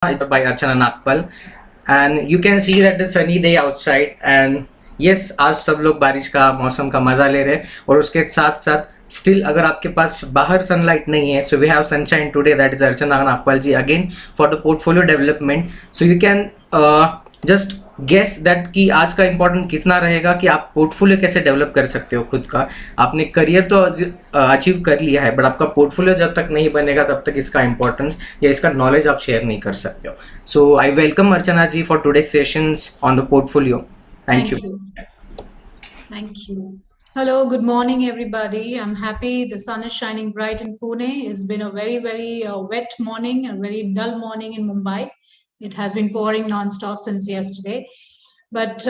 It's by Archana Nagpal, and you can see that it's sunny day outside. And yes, आज सब लोग बारिश का मौसम का मजा ले रहे हैं, और उसके साथ साथ स्टिल अगर आपके पास बाहर सनलाइट नहीं है, so we have sunshine today. That is Archana Nagpal ji again for the portfolio development. So you can just guess that कि आज का इंपॉर्टेंट कितना रहेगा कि आप पोर्टफोलियो कैसे डेवलप कर सकते हो खुद का. आपने करियर तो अचीव कर लिया है, बट आपका पोर्टफोलियो जब तक नहीं बनेगा तब तक इसका इंपॉर्टेंस या इसका नॉलेज आप शेयर नहीं कर सकते हो. So I welcome Archana ji for today sessions on the portfolio. Thank you. Thank you. Hello, good morning, everybody. I'm happy the sun is shining bright in Pune. It's been a very, very wet morning, a very dull morning in Mumbai. It has been pouring non-stop since yesterday. But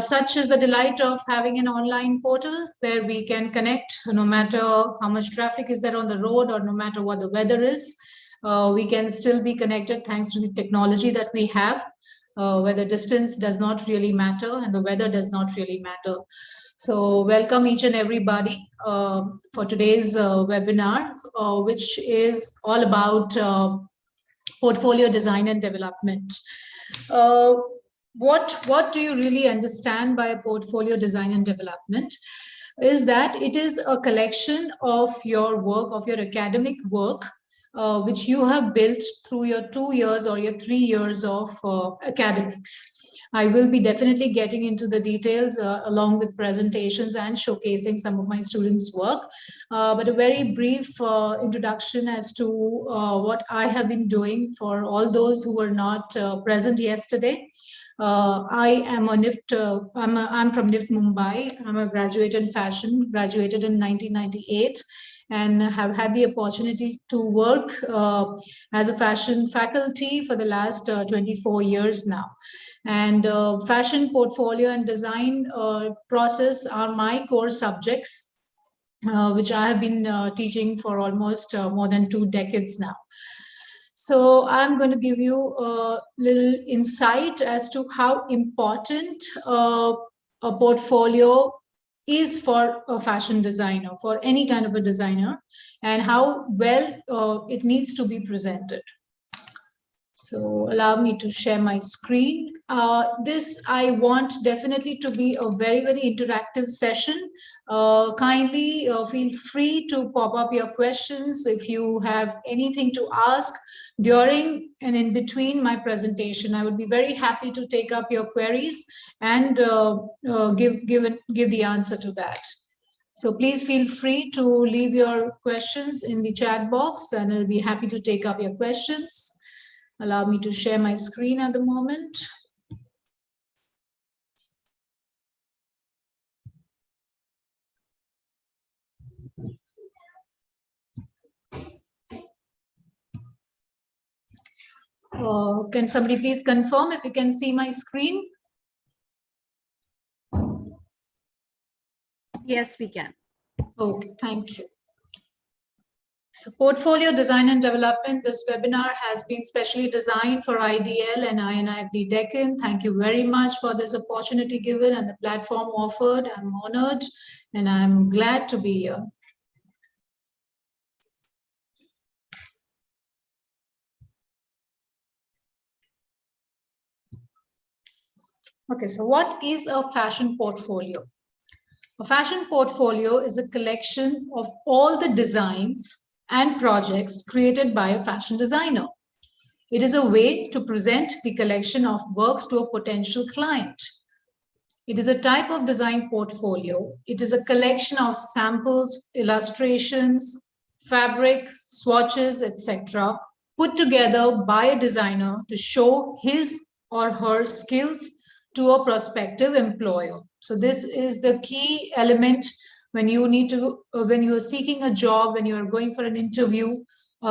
such is the delight of having an online portal where we can connect no matter how much traffic is there on the road or no matter what the weather is. We can still be connected thanks to the technology that we have, where the distance does not really matter and the weather does not really matter. So welcome each and everybody for today's webinar, which is all about portfolio design and development. What do you really understand by portfolio design and development? Is that it is a collection of your work, of your academic work, which you have built through your 2 years or your 3 years of academics. I will be definitely getting into the details along with presentations and showcasing some of my students' work. But a very brief introduction as to what I have been doing for all those who were not present yesterday. I am I'm from NIFT Mumbai. I'm a graduate in fashion, graduated in 1998. And have had the opportunity to work as a fashion faculty for the last 24 years now. And fashion portfolio and design process are my core subjects, which I have been teaching for almost more than 2 decades now. So I'm going to give you a little insight as to how important a portfolio is for a fashion designer, for any kind of a designer, and how well it needs to be presented. So allow me to share my screen. This I want definitely to be a very, very interactive session. Kindly feel free to pop up your questions if you have anything to ask during and in between my presentation. I would be very happy to take up your queries and give the answer to that. So please feel free to leave your questions in the chat box and I'll be happy to take up your questions. Allow me to share my screen at the moment. Can somebody please confirm if you can see my screen? Yes, we can. Okay, thank you. So portfolio design and development, this webinar has been specially designed for IDL and INIFD Deccan. Thank you very much for this opportunity given and the platform offered. I'm honored and I'm glad to be here. Okay, so what is a fashion portfolio? A fashion portfolio is a collection of all the designs and projects created by a fashion designer. It is a way to present the collection of works to a potential client. It is a type of design portfolio. It is a collection of samples, illustrations, fabric, swatches, etc., put together by a designer to show his or her skills to a prospective employer. So this is the key element when you need to, when you are seeking a job, when you are going for an interview,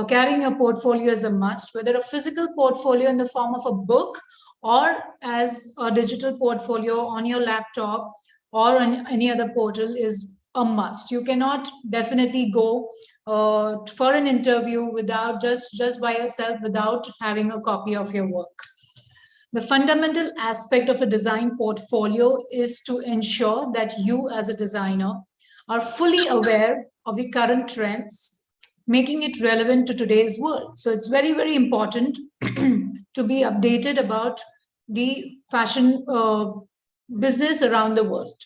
carrying a portfolio is a must, whether a physical portfolio in the form of a book or as a digital portfolio on your laptop or on any other portal is a must. You cannot definitely go for an interview without just by yourself without having a copy of your work. The fundamental aspect of a design portfolio is to ensure that you as a designer are fully aware of the current trends, making it relevant to today's world. So it's very, very important to be updated about the fashion business around the world.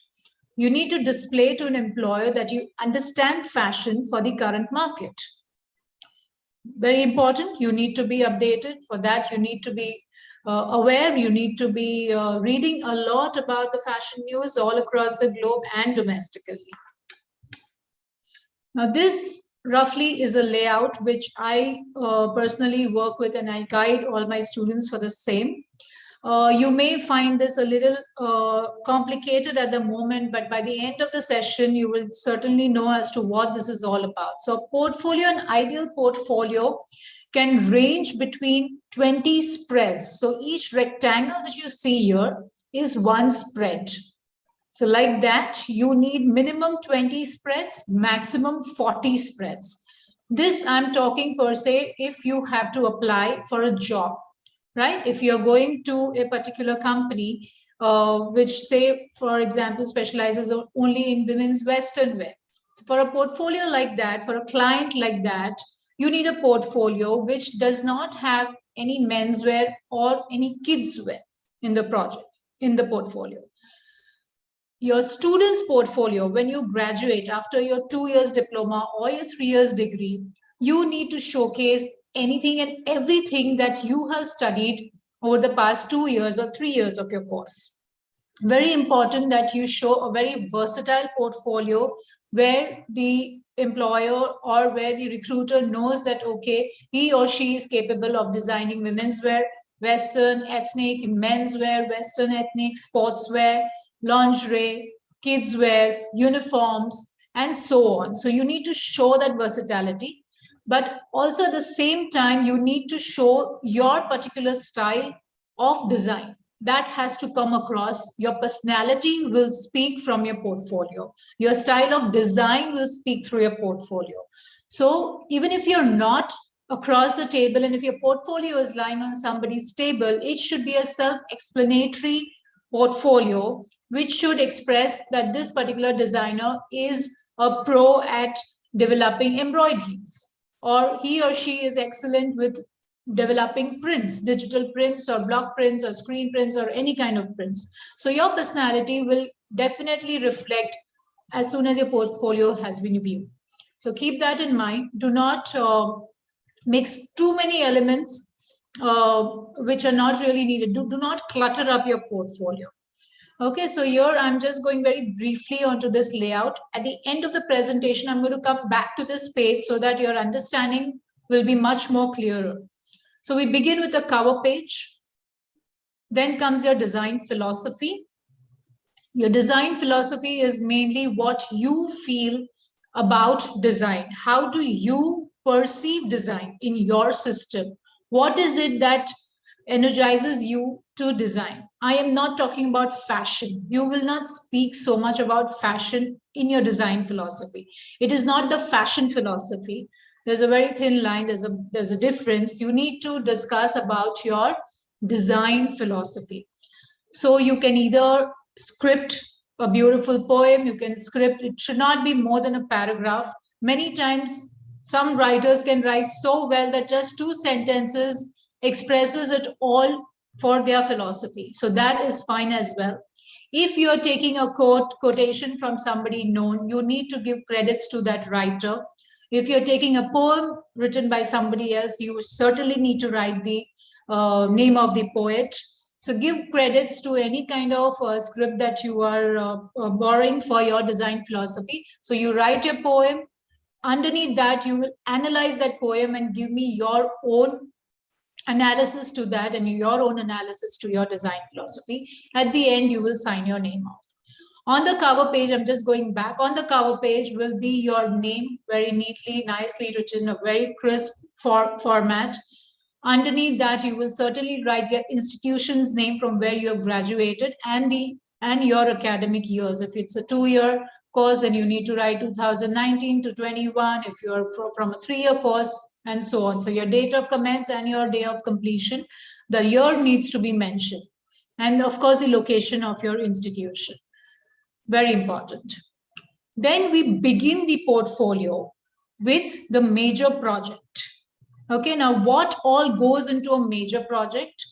You need to display to an employer that you understand fashion for the current market. Very important. You need to be updated. For that, you need to be aware. You need to be reading a lot about the fashion news all across the globe and domestically. Now, this roughly is a layout which I personally work with, and I guide all my students for the same. You may find this a little complicated at the moment, but by the end of the session, you will certainly know as to what this is all about. So portfolio, an ideal portfolio can range between 20 spreads. So each rectangle that you see here is one spread. So like that, you need minimum 20 spreads, maximum 40 spreads. This I'm talking per se if you have to apply for a job. Right? If you're going to a particular company, which say, for example, specializes only in women's Western wear. So for a portfolio like that, for a client like that, you need a portfolio which does not have any menswear or any kids wear in the project, in the portfolio. Your student's portfolio, when you graduate after your 2 years diploma or your 3 years degree, you need to showcase anything and everything that you have studied over the past 2 years or 3 years of your course. Very important that you show a very versatile portfolio where the employer or where the recruiter knows that, okay, he or she is capable of designing women's wear, Western, ethnic, menswear, Western, ethnic, sportswear, lingerie, kids wear, uniforms, and so on. So you need to show that versatility. But also at the same time, you need to show your particular style of design. That has to come across. Your personality will speak from your portfolio. Your style of design will speak through your portfolio. So even if you're not across the table and if your portfolio is lying on somebody's table, it should be a self-explanatory portfolio, which should express that this particular designer is a pro at developing embroideries, or he or she is excellent with developing prints, digital prints or block prints or screen prints or any kind of prints. So your personality will definitely reflect as soon as your portfolio has been viewed. So keep that in mind. Do not mix too many elements which are not really needed. Do not clutter up your portfolio. Okay, so here I'm just going very briefly onto this layout. At the end of the presentation, I'm going to come back to this page so that your understanding will be much more clearer. So we begin with the cover page. Then comes your design philosophy. Your design philosophy is mainly what you feel about design. How do you perceive design in your system? What is it that energizes you to design? I am not talking about fashion. You will not speak so much about fashion in your design philosophy. It is not the fashion philosophy. There's a very thin line. There's a difference. You need to discuss about your design philosophy. So you can either script a beautiful poem. You can script. It should not be more than a paragraph. Many times, some writers can write so well that just 2 sentences expresses it all for their philosophy. So that is fine as well. If you're taking a quotation from somebody known, you need to give credits to that writer. If you're taking a poem written by somebody else, you certainly need to write the name of the poet. So give credits to any kind of script that you are borrowing for your design philosophy. So you write your poem. Underneath that, you will analyze that poem and give me your own analysis to that and your own analysis to your design philosophy. At the end, you will sign your name off. On the cover page, I'm just going back. On the cover page will be your name, very neatly, nicely written, a very crisp format. Underneath that, you will certainly write your institution's name from where you have graduated and your academic years. If it's a 2-year course, then you need to write 2019 to 21. If you're from a 3-year course, and so on. So your date of commence and your day of completion, the year needs to be mentioned. And of course, the location of your institution. Very important. Then we begin the portfolio with the major project. Okay, now what all goes into a major project?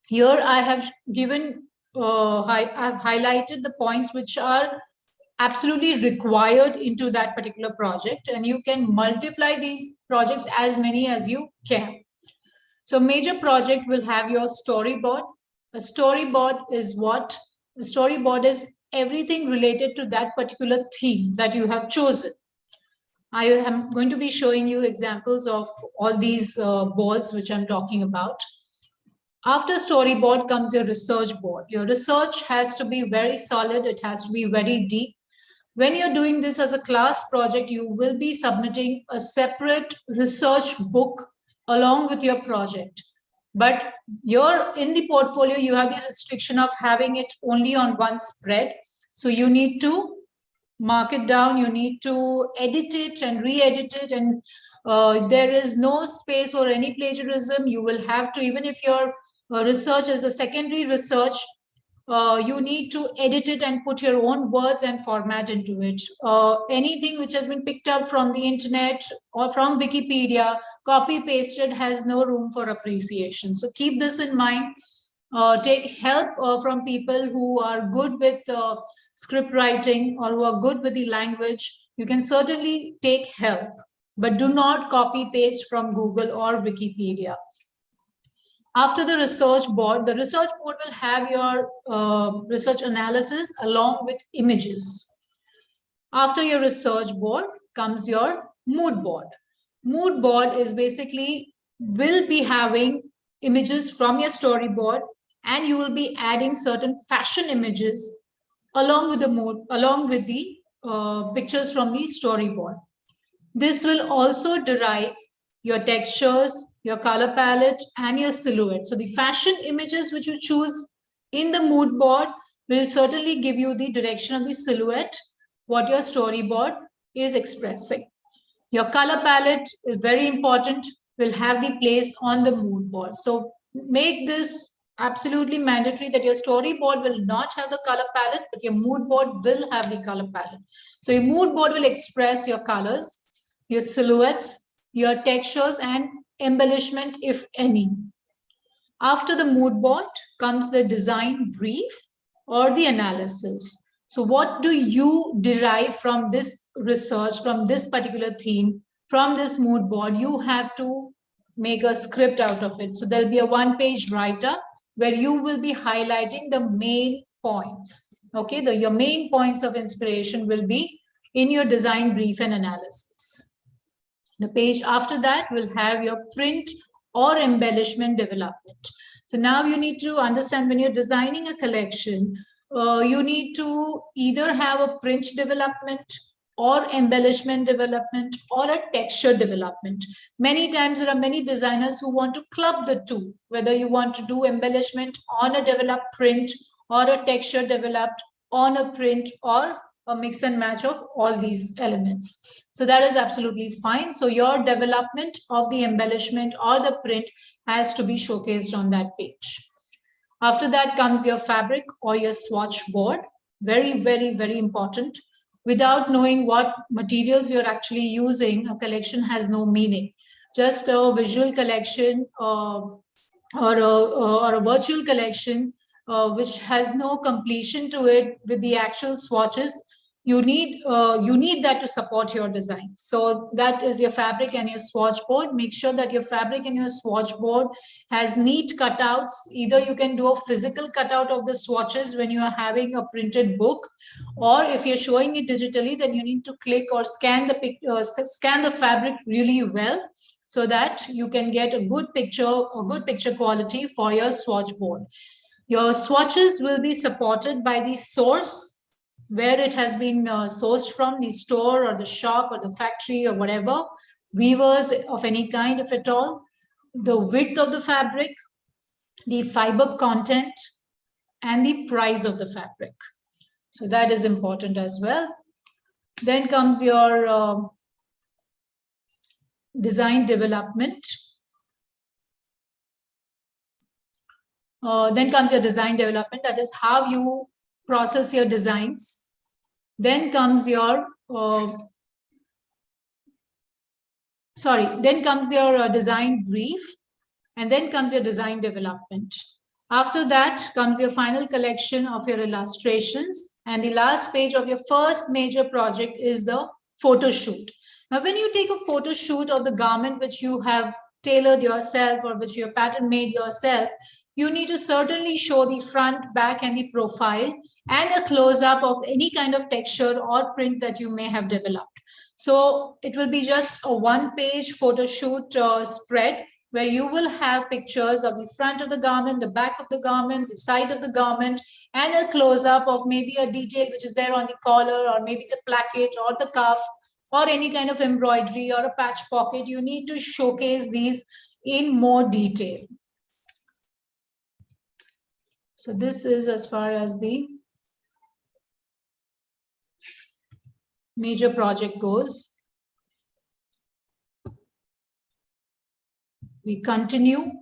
Here I have given, I've highlighted the points which are absolutely required into that particular project, and you can multiply these projects as many as you can. So major project will have your storyboard. A storyboard is what? A storyboard is everything related to that particular theme that you have chosen. I am going to be showing you examples of all these boards which I'm talking about. After storyboard comes your research board. Your research has to be very solid. It has to be very deep. When you're doing this as a class project, you will be submitting a separate research book along with your project. But you're in the portfolio, you have the restriction of having it only on one spread. So you need to mark it down, you need to edit it and re-edit it, and there is no space for any plagiarism. You will have to, even if your research is a secondary research, you need to edit it and put your own words and format into it. Anything which has been picked up from the internet or from Wikipedia, copy pasted, has no room for appreciation. So keep this in mind. Take help from people who are good with script writing or who are good with the language. You can certainly take help, but do not copy paste from Google or Wikipedia. After the research board will have your research analysis along with images. After your research board comes your mood board. Mood board is basically will be having images from your storyboard, and you will be adding certain fashion images along with the mood, along with the pictures from the storyboard. This will also derive your textures, your color palette, and your silhouette. So the fashion images which you choose in the mood board will certainly give you the direction of the silhouette, what your storyboard is expressing. Your color palette is very important, will have the place on the mood board. So make this absolutely mandatory that your storyboard will not have the color palette, but your mood board will have the color palette. So your mood board will express your colors, your silhouettes, your textures, and embellishment, if any. After the mood board comes the design brief or the analysis. So what do you derive from this research, from this particular theme, from this mood board? You have to make a script out of it. So there'll be a one-page writer where you will be highlighting the main points. Okay, your main points of inspiration will be in your design brief and analysis. The page after that will have your print or embellishment development. So now you need to understand, when you're designing a collection, you need to either have a print development or embellishment development or a texture development. Many times there are many designers who want to club the two, whether you want to do embellishment on a developed print or a texture developed on a print, or a mix and match of all these elements. So that is absolutely fine. So your development of the embellishment or the print has to be showcased on that page. After that comes your fabric or your swatch board. Very, very, very important. Without knowing what materials you're actually using, a collection has no meaning. Just a visual collection or a virtual collection which has no completion to it with the actual swatches, you need that to support your design. So that is your fabric and your swatch board. Make sure that your fabric and your swatch board has neat cutouts. Either you can do a physical cutout of the swatches when you are having a printed book, or if you're showing it digitally, then you need to click or scan the fabric really well, so that you can get a good picture quality for your swatch board. Your swatches will be supported by the source, where it has been sourced from, the store or the shop or the factory or whatever, weavers of any kind, if at all, the width of the fabric, the fiber content, and the price of the fabric. So that is important as well. Then comes your design development. That is how you process your designs. Then comes your design brief, and then comes your design development. After that comes your final collection of your illustrations. And the last page of your first major project is the photo shoot. Now, when you take a photo shoot of the garment which you have tailored yourself or which you have pattern made yourself, you need to certainly show the front, back, and the profile and a close-up of any kind of texture or print that you may have developed. So it will be just a one-page photo shoot spread where you will have pictures of the front of the garment, the back of the garment, the side of the garment, and a close-up of maybe a detail which is there on the collar or maybe the placket or the cuff or any kind of embroidery or a patch pocket. You need to showcase these in more detail. So this is as far as the major project goes. We continue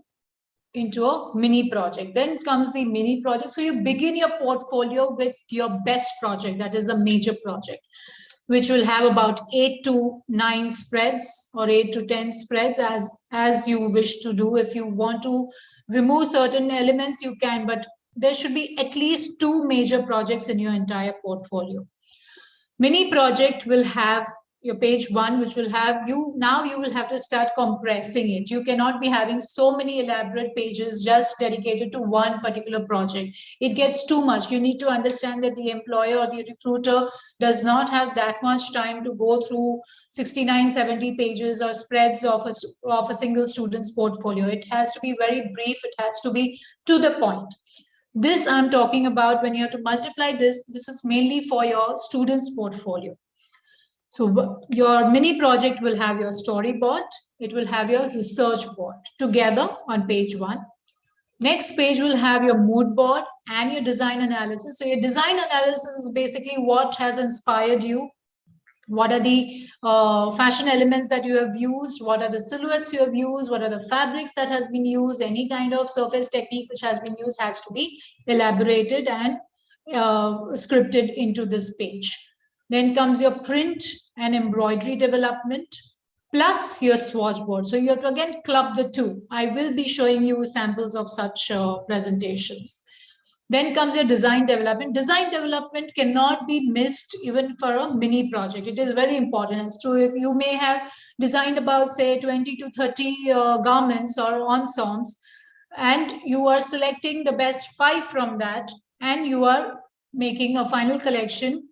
into a mini project. Then comes the mini project. So you begin your portfolio with your best project, that is the major project, which will have about 8 to 9 spreads or 8 to 10 spreads as you wish to do. If you want to remove certain elements, you can, but there should be at least 2 major projects in your entire portfolio. Mini project will have your page 1, which will have you will have to start compressing it. You cannot be having so many elaborate pages just dedicated to one particular project. It gets too much. You need to understand that the employer or the recruiter does not have that much time to go through 69, 70 pages or spreads of a single student's portfolio. It has to be very brief. It has to be to the point. This I'm talking about when you have to multiply this. This is mainly for your students' portfolio. So your mini project will have your storyboard. It will have your research board together on page 1. Next page will have your mood board and your design analysis. So your design analysis is basically what has inspired you. What are the fashion elements that you have used? What are the silhouettes you have used? What are the fabrics that has been used? Any kind of surface technique which has been used has to be elaborated and scripted into this page. Then comes your print and embroidery development plus your swatch board. So you have to again club the two. I will be showing you samples of such presentations. Then comes your design development. Design development cannot be missed even for a mini project. It is very important. It's true if you may have designed about say 20 to 30 garments or ensembles, and you are selecting the best 5 from that, and you are making a final collection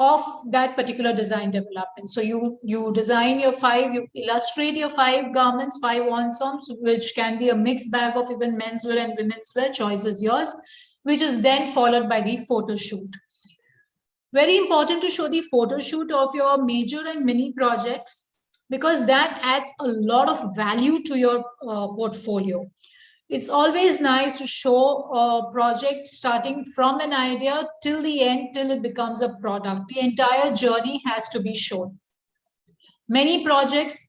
of that particular design development. So you design your 5, you illustrate your 5 garments, 5 ensembles, which can be a mixed bag of even menswear and women's wear, choice is yours, which is then followed by the photo shoot. Very important to show the photo shoot of your major and mini projects because that adds a lot of value to your portfolio. It's always nice to show a project starting from an idea till the end, till it becomes a product. The entire journey has to be shown. Many projects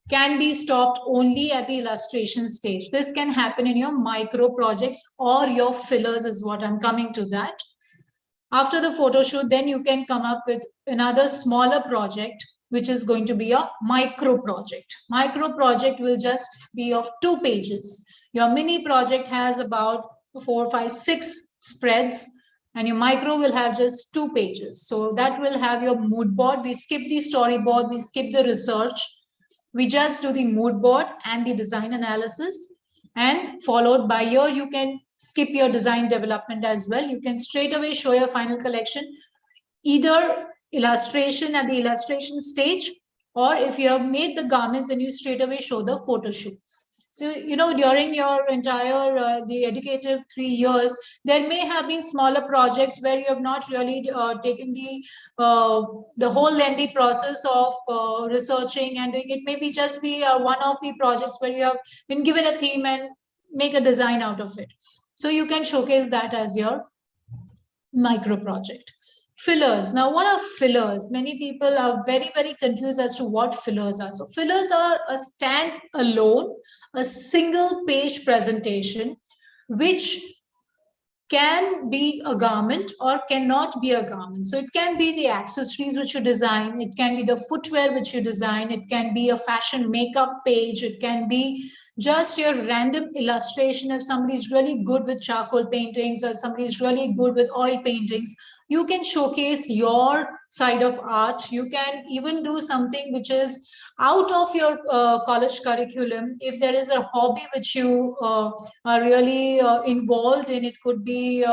can be stopped only at the illustration stage. This can happen in your micro projects or your fillers is what I'm coming to that. After the photo shoot, then you can come up with another smaller project, which is going to be a micro project. Micro project will just be of 2 pages. Your mini project has about 4, 5, 6 spreads, and your micro will have just 2 pages. So that will have your mood board. We skip the storyboard, we skip the research. We just do the mood board and the design analysis, and followed by you can skip your design development as well. You can straight away show your final collection, either illustration at the illustration stage, or if you have made the garments, then you straight away show the photo shoots. So, during your entire the educative 3 years, there may have been smaller projects where you have not really taken the whole lengthy process of researching and doing it. Maybe just be one of the projects where you have been given a theme and make a design out of it. So you can showcase that as your micro project. Fillers. Now, what are fillers? Many people are very, very confused as to what fillers are. So fillers are a stand-alone, a single page presentation, which can be a garment or cannot be a garment. So it can be the accessories which you design, it can be the footwear which you design, it can be a fashion makeup page, it can be just your random illustration. If somebody is really good with charcoal paintings or somebody is really good with oil paintings, you can showcase your side of art. You can even do something which is out of your college curriculum. If there is a hobby which you are really involved in, it could be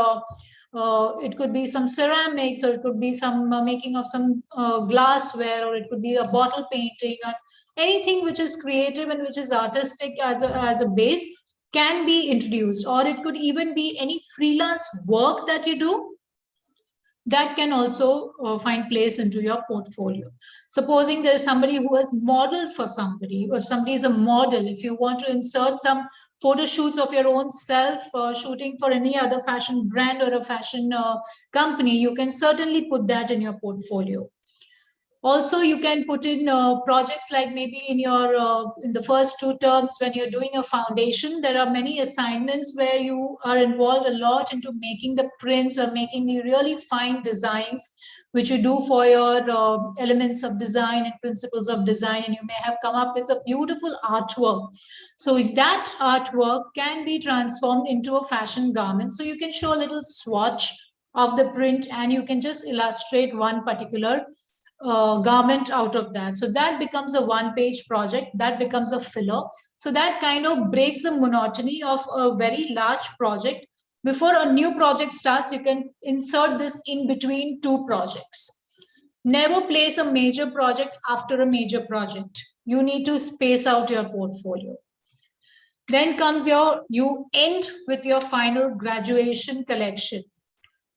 some ceramics, or it could be some making of some glassware, or it could be a bottle painting, or anything which is creative and which is artistic as a base can be introduced. Or it could even be any freelance work that you do that can also find place into your portfolio. Supposing there is somebody who has modeled for somebody, or if somebody is a model, if you want to insert some photo shoots of your own self, shooting for any other fashion brand or a fashion company, you can certainly put that in your portfolio. Also, you can put in projects like maybe in your in the first 2 terms when you're doing a foundation, there are many assignments where you are involved a lot into making the prints or making the really fine designs, which you do for your elements of design and principles of design, and you may have come up with a beautiful artwork. So that artwork can be transformed into a fashion garment. So you can show a little swatch of the print, and you can just illustrate one particular garment out of that. So that becomes a 1-page project, that becomes a filler. So that kind of breaks the monotony of a very large project. Before a new project starts, you can insert this in between 2 projects. Never place a major project after a major project. You need to space out your portfolio. Then comes you end with your final graduation collection.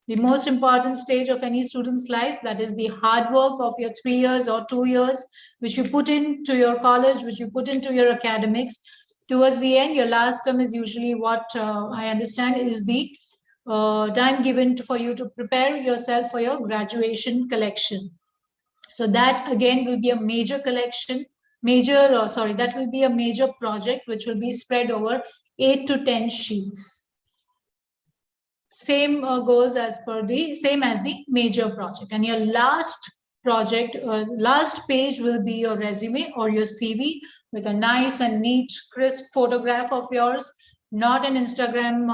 The most important stage of any student's life, that is the hard work of your 3 years or 2 years, which you put into your college, which you put into your academics. Towards the end, your last term is usually what I understand is the time given for you to prepare yourself for your graduation collection. So that again will be a major collection, that will be a major project, which will be spread over 8 to 10 sheets. Same goes as the major project. And your last project, last page will be your resume or your CV with a nice and neat, crisp photograph of yours, not an Instagram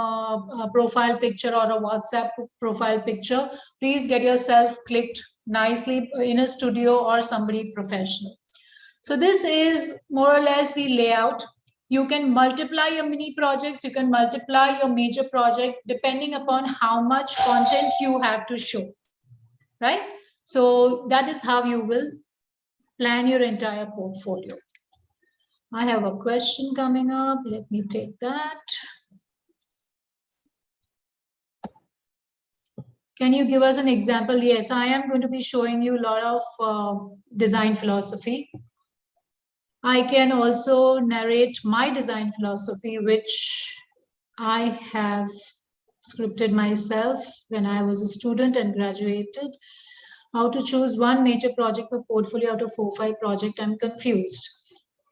profile picture or a WhatsApp profile picture. Please get yourself clicked nicely in a studio or somebody professional. So this is more or less the layout. You can multiply your mini projects, you can multiply your major project depending upon how much content you have to show, right? So that is how you will plan your entire portfolio. I have a question coming up. Let me take that. Can you give us an example? Yes, I am going to be showing you a lot of design philosophy. I can also narrate my design philosophy, which I have scripted myself when I was a student and graduated. How to choose one major project for portfolio out of 4-5 projects? I'm confused.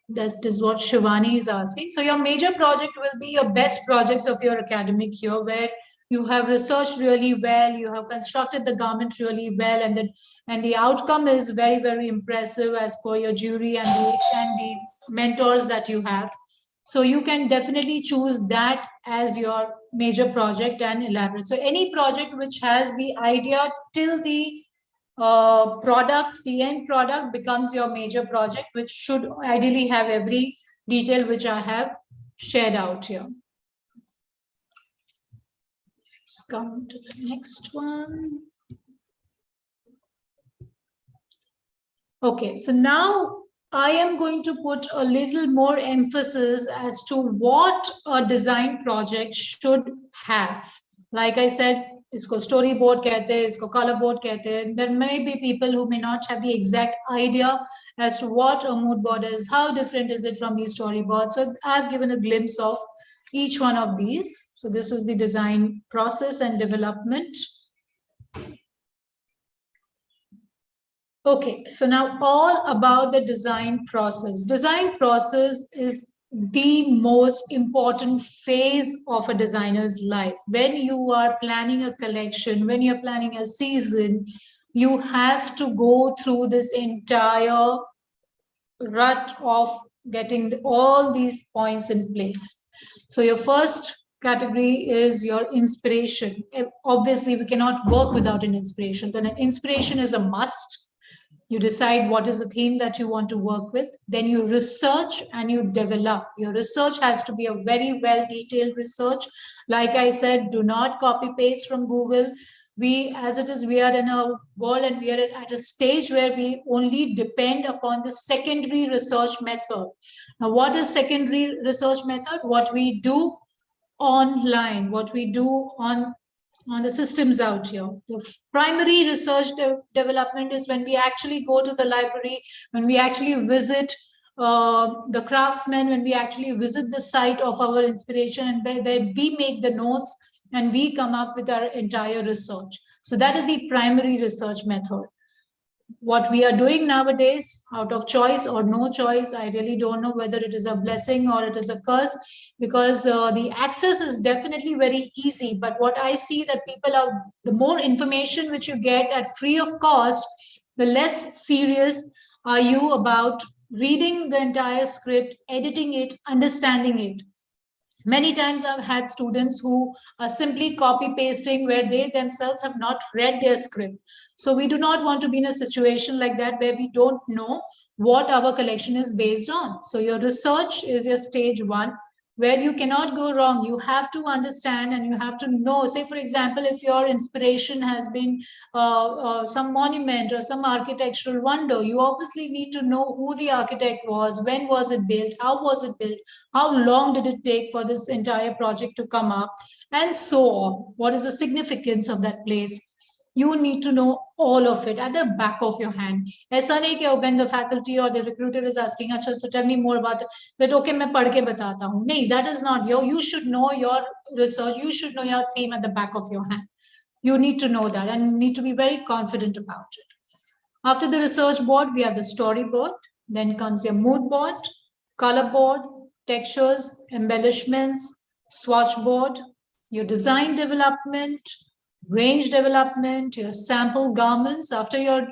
That is what Shivani is asking. So your major project will be your best projects of your academic year, where you have researched really well, you have constructed the garment really well, and the outcome is very, very impressive as per your jury and the mentors that you have. So you can definitely choose that as your major project and elaborate. So any project which has the idea till the the end product becomes your major project, which should ideally have every detail which I have shared out here. Let's come to the next one. Okay, so now I am going to put a little more emphasis as to what a design project should have. Like I said, इसको storyboard कहते हैं, इसको color board कहते हैं. There may be people who may not have the exact idea as to what a mood board is, how different is it from the storyboard. So I've given a glimpse of each one of these. So this is the design process and development. Okay, so now all about the design process. Design process is the most important phase of a designer's life. When you are planning a collection, when you're planning a season, you have to go through this entire rut of getting all these points in place. So your first category is your inspiration. Obviously, we cannot work without an inspiration. Then an inspiration is a must. You decide what is the theme that you want to work with. Then you research and you develop. Your research has to be a very well detailed research. Like I said, do not copy paste from Google. As it is, we are in a world and we are at a stage where we only depend upon the secondary research method. Now, what is secondary research method? What we do online, what we do on the systems out here. The primary research development is when we actually go to the library, when we actually visit the craftsmen, when we actually visit the site of our inspiration, and where we make the notes and we come up with our entire research. So that is the primary research method. What we are doing nowadays, out of choice or no choice, I really don't know whether it is a blessing or it is a curse, because the access is definitely very easy. But what I see that people are, the more information which you get at free of cost, the less serious are you about reading the entire script, editing it, understanding it. Many times I've had students who are simply copy pasting where they themselves have not read their script. So we do not want to be in a situation like that where we don't know what our collection is based on. So your research is your stage one, where you cannot go wrong. You have to understand and you have to know. Say, for example, if your inspiration has been some monument or some architectural wonder, you obviously need to know who the architect was, when was it built, how was it built, how long did it take for this entire project to come up, and so on. What is the significance of that place? You need to know all of it at the back of your hand. ऐसा नहीं कि when the faculty or the recruiter is asking, अच्छा, so tell me more about it, that okay, मैं पढ़ के बताता हूँ. नहीं, that is not you should know your research. You should know your theme at the back of your hand. You need to know that and need to be very confident about it. After the research board, we have the storyboard. Then comes your mood board, color board, textures, embellishments, swatch board, your design development, range development, your sample garments. After your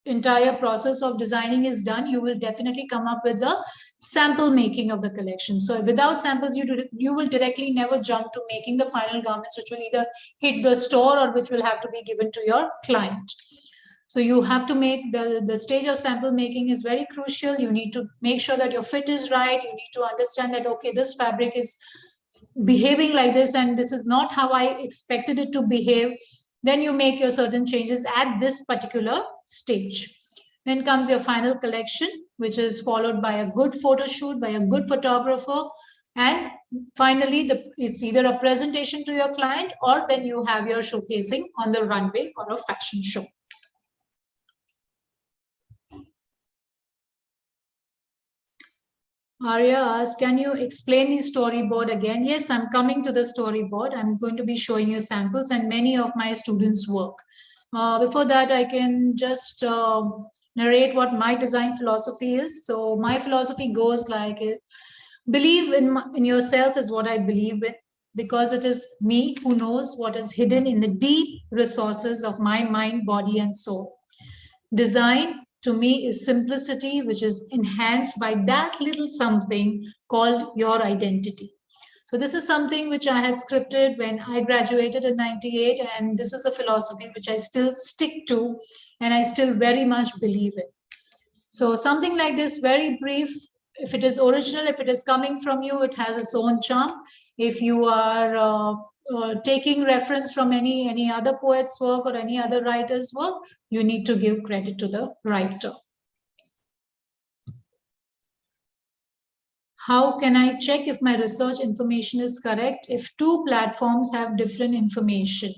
entire process of designing is done, you will definitely come up with the sample making of the collection. So without samples, you will directly never jump to making the final garments, which will either hit the store or which will have to be given to your client. So you have to make the stage of sample making is very crucial. You need to make sure that your fit is right. You need to understand that, okay, this fabric is behaving like this and this is not how I expected it to behave. Then you make your certain changes at this particular stage. Then comes your final collection, which is followed by a good photo shoot by a good photographer. And finally, it's either a presentation to your client or then you have your showcasing on the runway or a fashion show. Arya asked, can you explain the storyboard again? Yes, I'm coming to the storyboard. I'm going to be showing you samples and many of my students' work. Before that, I can just narrate what my design philosophy is. So my philosophy goes like, believe in yourself is what I believe in, because it is me who knows what is hidden in the deep resources of my mind, body, and soul. Design to me is simplicity, which is enhanced by that little something called your identity. So this is something which I had scripted when I graduated in 98, and this is a philosophy which I still stick to and I still very much believe in. So something like this, very brief. If it is original, if it is coming from you, it has its own charm. If you are taking reference from any other poet's work or any other writer's work, you need to give credit to the writer. How can I check if my research information is correct if two platforms have different information?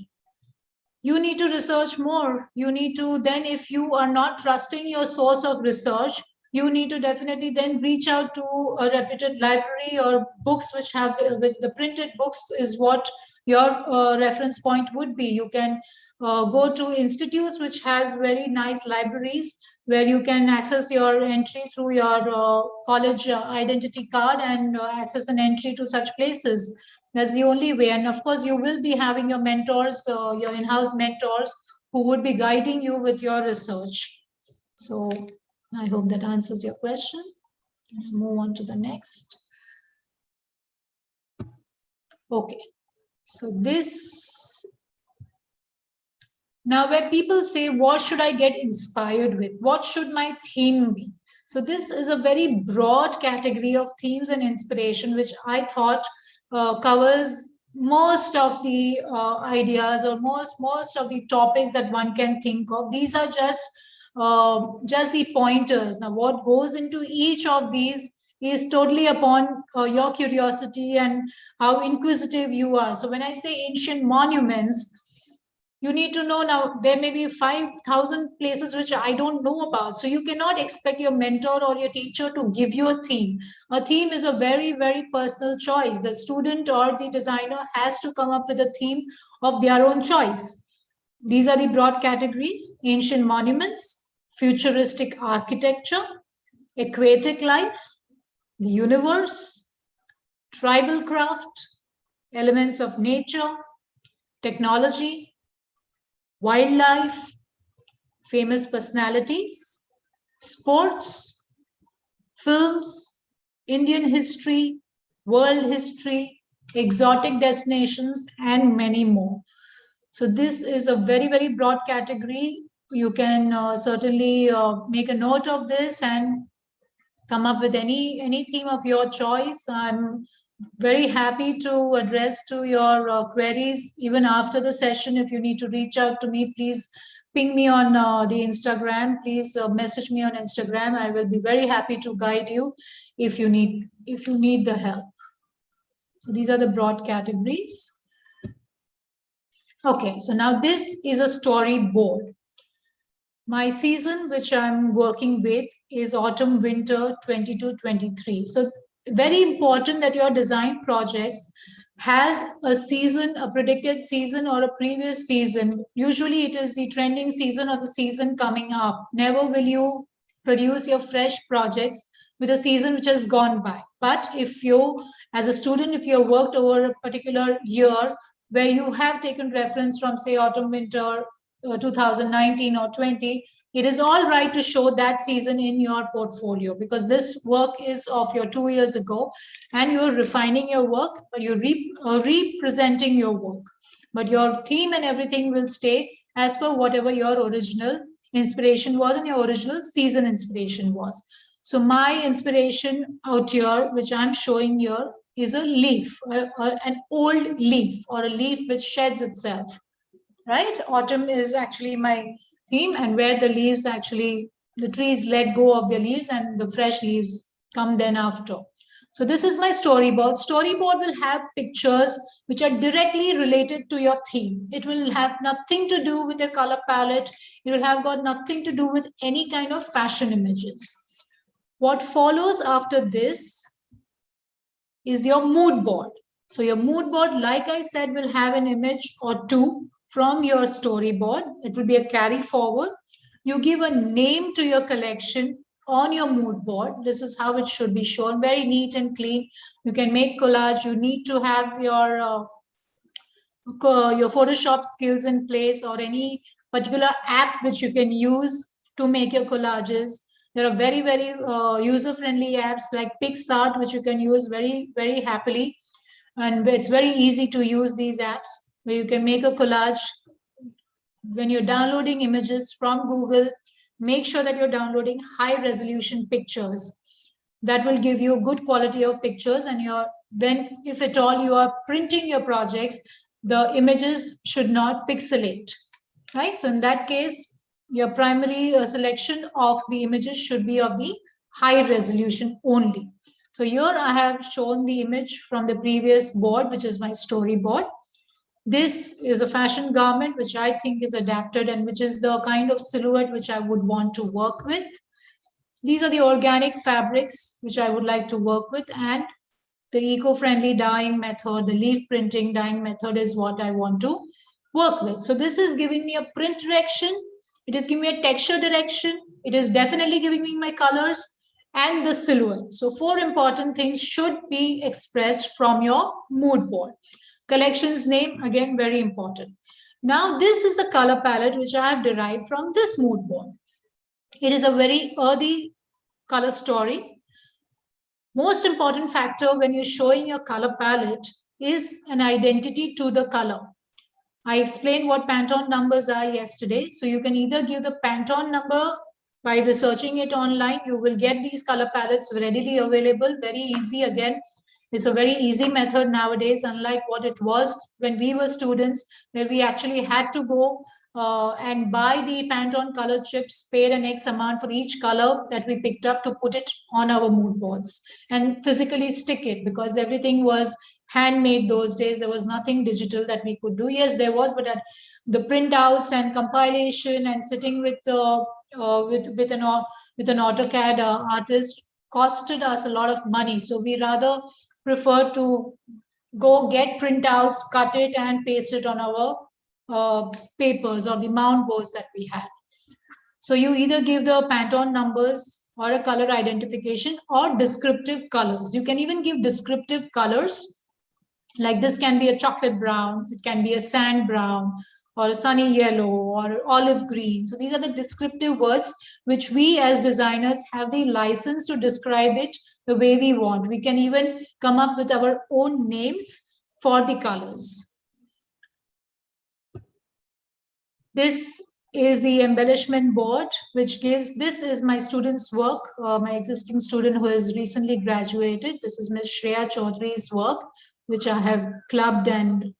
You need to research more. You need to then, if you are not trusting your source of research, you need to definitely then reach out to a reputed library or books which have, with the printed books is what your reference point would be. You can go to institutes which has very nice libraries where you can access your entry through your college identity card and access an entry to such places. That's the only way. And of course, you will be having your mentors, your in-house mentors who would be guiding you with your research. So I hope that answers your question. Move on to the next. Okay, so this, now where people say, what should I get inspired with? What should my theme be? So this is a very broad category of themes and inspiration, which I thought covers most of the ideas, or most of the topics that one can think of. These are just the pointers. Now, what goes into each of these is totally upon your curiosity and how inquisitive you are. So when I say ancient monuments, you need to know, now there may be 5,000 places which I don't know about. So you cannot expect your mentor or your teacher to give you a theme. A theme is a very, very personal choice. The student or the designer has to come up with a theme of their own choice. These are the broad categories: ancient monuments, futuristic architecture, aquatic life, the universe, tribal craft, elements of nature, technology, wildlife, famous personalities, sports, films, Indian history, world history, exotic destinations, and many more. So this is a very, very broad category. You can certainly make a note of this and come up with any theme of your choice. I'm very happy to address to your queries even after the session. If you need to reach out to me, please ping me on the Instagram. Please message me on Instagram. I will be very happy to guide you if you need the help. So these are the broad categories. Okay, so now this is a storyboard. My season, which I'm working with, is autumn winter 22-23. So very important that your design projects has a season, a predicted season or a previous season. Usually it is the trending season or the season coming up. Never will you produce your fresh projects with a season which has gone by. But if you, as a student, if you have worked over a particular year where you have taken reference from, say, autumn winter 2019 or 20, it is all right to show that season in your portfolio, because this work is of your 2 years ago and you're refining your work, but you're representing your work. But your theme and everything will stay as per whatever your original inspiration was and your original season inspiration was. So my inspiration out here, which I'm showing here, is a leaf, an old leaf, or a leaf which sheds itself. Right? Autumn is actually my theme, and where the leaves actually, the trees let go of their leaves and the fresh leaves come then after. So this is my storyboard. Storyboard will have pictures which are directly related to your theme. It will have nothing to do with the color palette. It will have got nothing to do with any kind of fashion images. What follows after this is your mood board. So your mood board, like I said, will have an image or two from your storyboard. It will be a carry forward. You give a name to your collection on your mood board. This is how it should be shown, very neat and clean. You can make collage. You need to have your Photoshop skills in place, or any particular app which you can use to make your collages. There are very, very user-friendly apps like PixArt, which you can use very, very happily. And it's very easy to use these apps where you can make a collage. When you're downloading images from Google, make sure that you're downloading high-resolution pictures. That will give you good quality of pictures, and then, if at all you are printing your projects, the images should not pixelate, right? So in that case, your primary selection of the images should be of the high resolution only. So here I have shown the image from the previous board, which is my storyboard. This is a fashion garment which I think is adapted, and which is the kind of silhouette which I would want to work with. These are the organic fabrics which I would like to work with, and the eco-friendly dyeing method, the leaf printing dyeing method is what I want to work with. So this is giving me a print direction. It is giving me a texture direction. It is definitely giving me my colors and the silhouette. So 4 important things should be expressed from your mood board. Collection's name, again, very important. Now, this is the color palette which I have derived from this mood board. It is a very earthy color story. Most important factor when you're showing your color palette is an identity to the color. I explained what Pantone numbers are yesterday. So you can either give the Pantone number by researching it online. You will get these color palettes readily available, very easy. Again, it's a very easy method nowadays, unlike what it was when we were students, where we actually had to go and buy the Pantone color chips, paid an X amount for each color that we picked up to put it on our mood boards and physically stick it, because everything was handmade those days. There was nothing digital that we could do. Yes, there was, but at the printouts and compilation and sitting with with an AutoCAD artist costed us a lot of money. So we rather prefer to go get printouts, cut it, and paste it on our papers or the mount boards that we had. So you either give the Pantone numbers or a color identification or descriptive colors. You can even give descriptive colors. Like this can be a chocolate brown, it can be a sand brown, or a sunny yellow, or olive green. So these are the descriptive words which we as designers have the license to describe it the way we want. We can even come up with our own names for the colors. This is the embellishment board, which gives, this is my student's work, my existing student who has recently graduated. This is Ms. Shreya Chaudhary's work, which I have clubbed and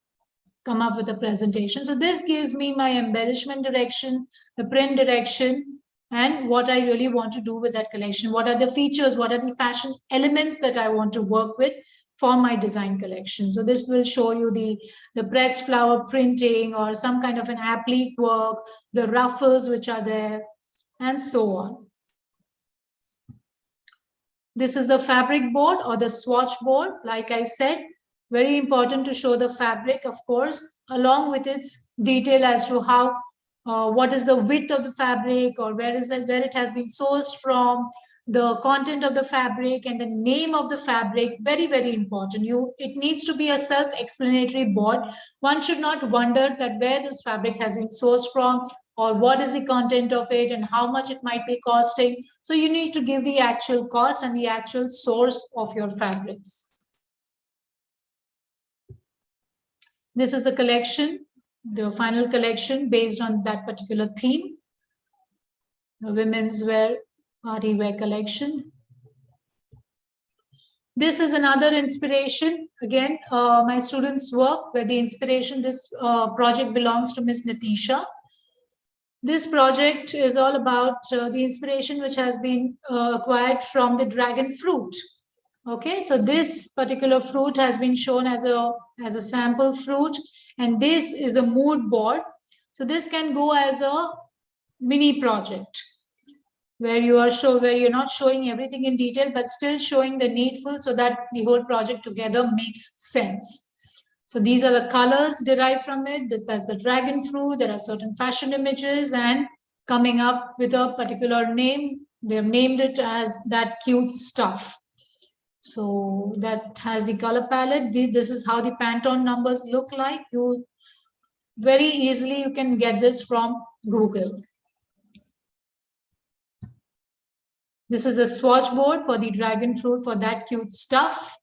come up with a presentation. So this gives me my embellishment direction, the print direction, and what I really want to do with that collection. What are the features? What are the fashion elements that I want to work with for my design collection? So this will show you the pressed flower printing or some kind of an applique work, the ruffles which are there, and so on. This is the fabric board or the swatch board. Like I said, very important to show the fabric, of course, along with its detail as to how, what is the width of the fabric, or where it has been sourced from, the content of the fabric, and the name of the fabric. Very, very important. It needs to be a self-explanatory board. One should not wonder that where this fabric has been sourced from, or what is the content of it, and how much it might be costing. So you need to give the actual cost and the actual source of your fabrics. This is the collection, the final collection based on that particular theme, the women's wear, party wear collection. This is another inspiration. Again, my students' work, where the inspiration, this project belongs to Miss Nitisha. This project is all about the inspiration which has been acquired from the dragon fruit. Okay, so this particular fruit has been shown as a sample fruit, and this is a mood board. So this can go as a mini project where you're not showing everything in detail, but still showing the needful, so that the whole project together makes sense. So these are the colors derived from it. That's the dragon fruit. There are certain fashion images, and coming up with a particular name, they've named it as that cute stuff. So that has the color palette. This is how the Pantone numbers look like. You very easily, you can get this from Google. This is a swatch board for the dragon fruit, for that cute stuff.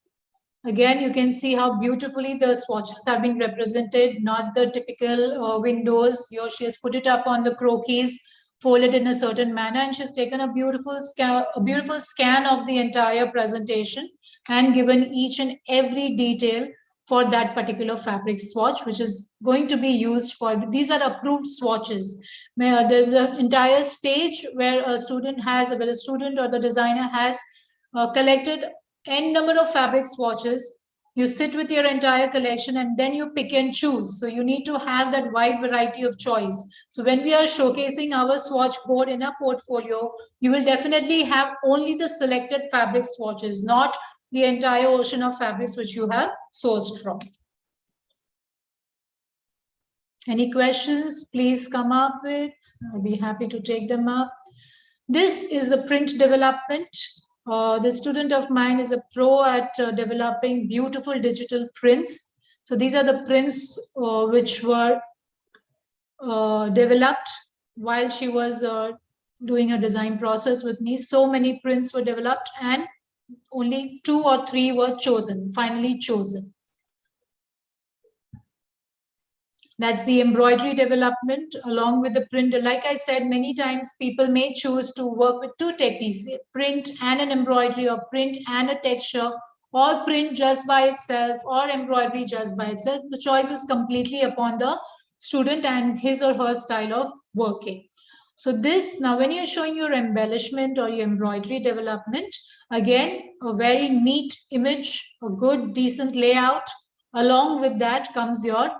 Again, you can see how beautifully the swatches have been represented, not the typical windows. Here she has put it up on the croquis, folded in a certain manner, and she's taken a beautiful scan of the entire presentation and given each and every detail for that particular fabric swatch, which is going to be used for, these are approved swatches. The entire stage where a student or the designer has collected n number of fabric swatches. You sit with your entire collection and then you pick and choose. So you need to have that wide variety of choice. So when we are showcasing our swatch board in a portfolio, you will definitely have only the selected fabric swatches, not the entire ocean of fabrics which you have sourced from. Any questions, please come up with. I'll be happy to take them up. This is the print development. The student of mine is a pro at developing beautiful digital prints. So these are the prints which were developed while she was doing a design process with me. So many prints were developed, and only 2 or 3 were chosen, finally chosen. That's the embroidery development along with the print. Like I said, many times people may choose to work with two techniques, print and an embroidery, or print and a texture, or print just by itself, or embroidery just by itself. The choice is completely upon the student and his or her style of working. So this, now when you're showing your embellishment or your embroidery development, again, a very neat image, a good, decent layout. Along with that comes your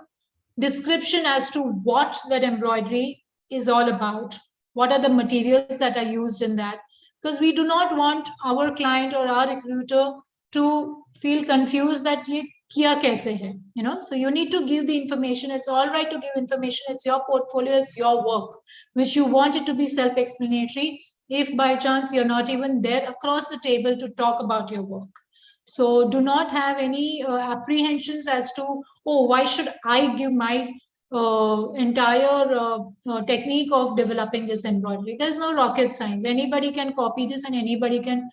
description as to what that embroidery is all about, what are the materials that are used in that, because we do not want our client or our recruiter to feel confused that ye kiya kaise hai, so you need to give the information. It's all right to give information. It's your portfolio, it's your work, which you want it to be self-explanatory. If by chance you're not even there across the table to talk about your work, so do not have any apprehensions as to, oh, why should I give my entire technique of developing this embroidery? There's no rocket science. Anybody can copy this and anybody can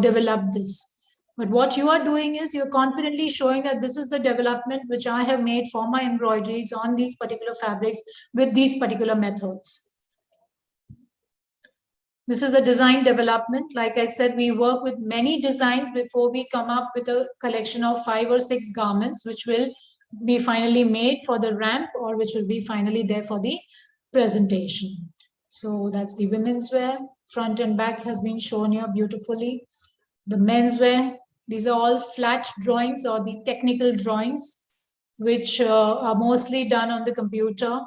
develop this. But what you are doing is you're confidently showing that this is the development which I have made for my embroideries on these particular fabrics with these particular methods. This is a design development. Like I said, we work with many designs before we come up with a collection of 5 or 6 garments, which will be finally made for the ramp or which will be finally there for the presentation. So that's the women's wear. Front and back has been shown here beautifully. The menswear, these are all flat drawings or the technical drawings, which are mostly done on the computer.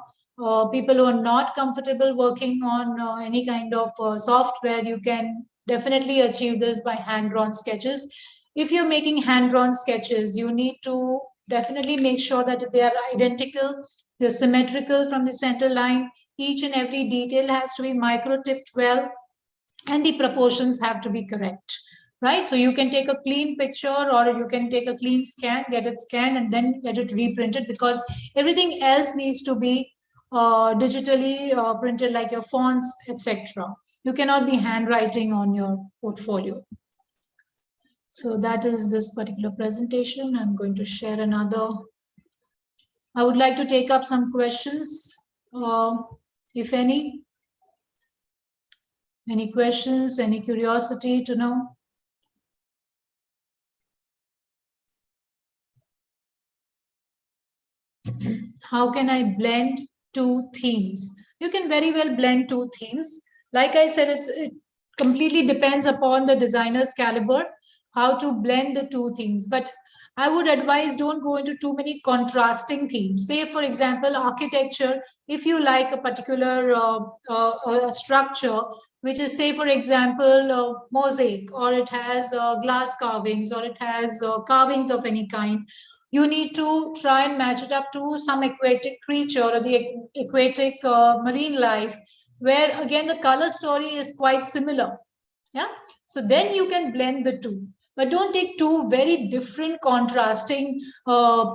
People who are not comfortable working on any kind of software, you can definitely achieve this by hand-drawn sketches. If you're making hand-drawn sketches, you need to definitely make sure that they are identical, they're symmetrical from the center line. Each and every detail has to be micro-tipped well, and the proportions have to be correct. Right, so you can take a clean picture or you can take a clean scan, get it scanned and then get it reprinted, because everything else needs to be digitally printed, like your fonts, etc. You cannot be handwriting on your portfolio. So that is this particular presentation. I'm going to share another. I would like to take up some questions, if any. Any questions, any curiosity to know? How can I blend two themes? You can very well blend two themes. Like I said, it completely depends upon the designer's caliber, how to blend the two themes. But I would advise, don't go into too many contrasting themes. Say, for example, architecture, if you like a particular structure, which is, say, for example, mosaic, or it has glass carvings, or it has carvings of any kind, you need to try and match it up to some aquatic creature or the aquatic marine life, where again the color story is quite similar. Yeah, so then you can blend the two, but don't take two very different contrasting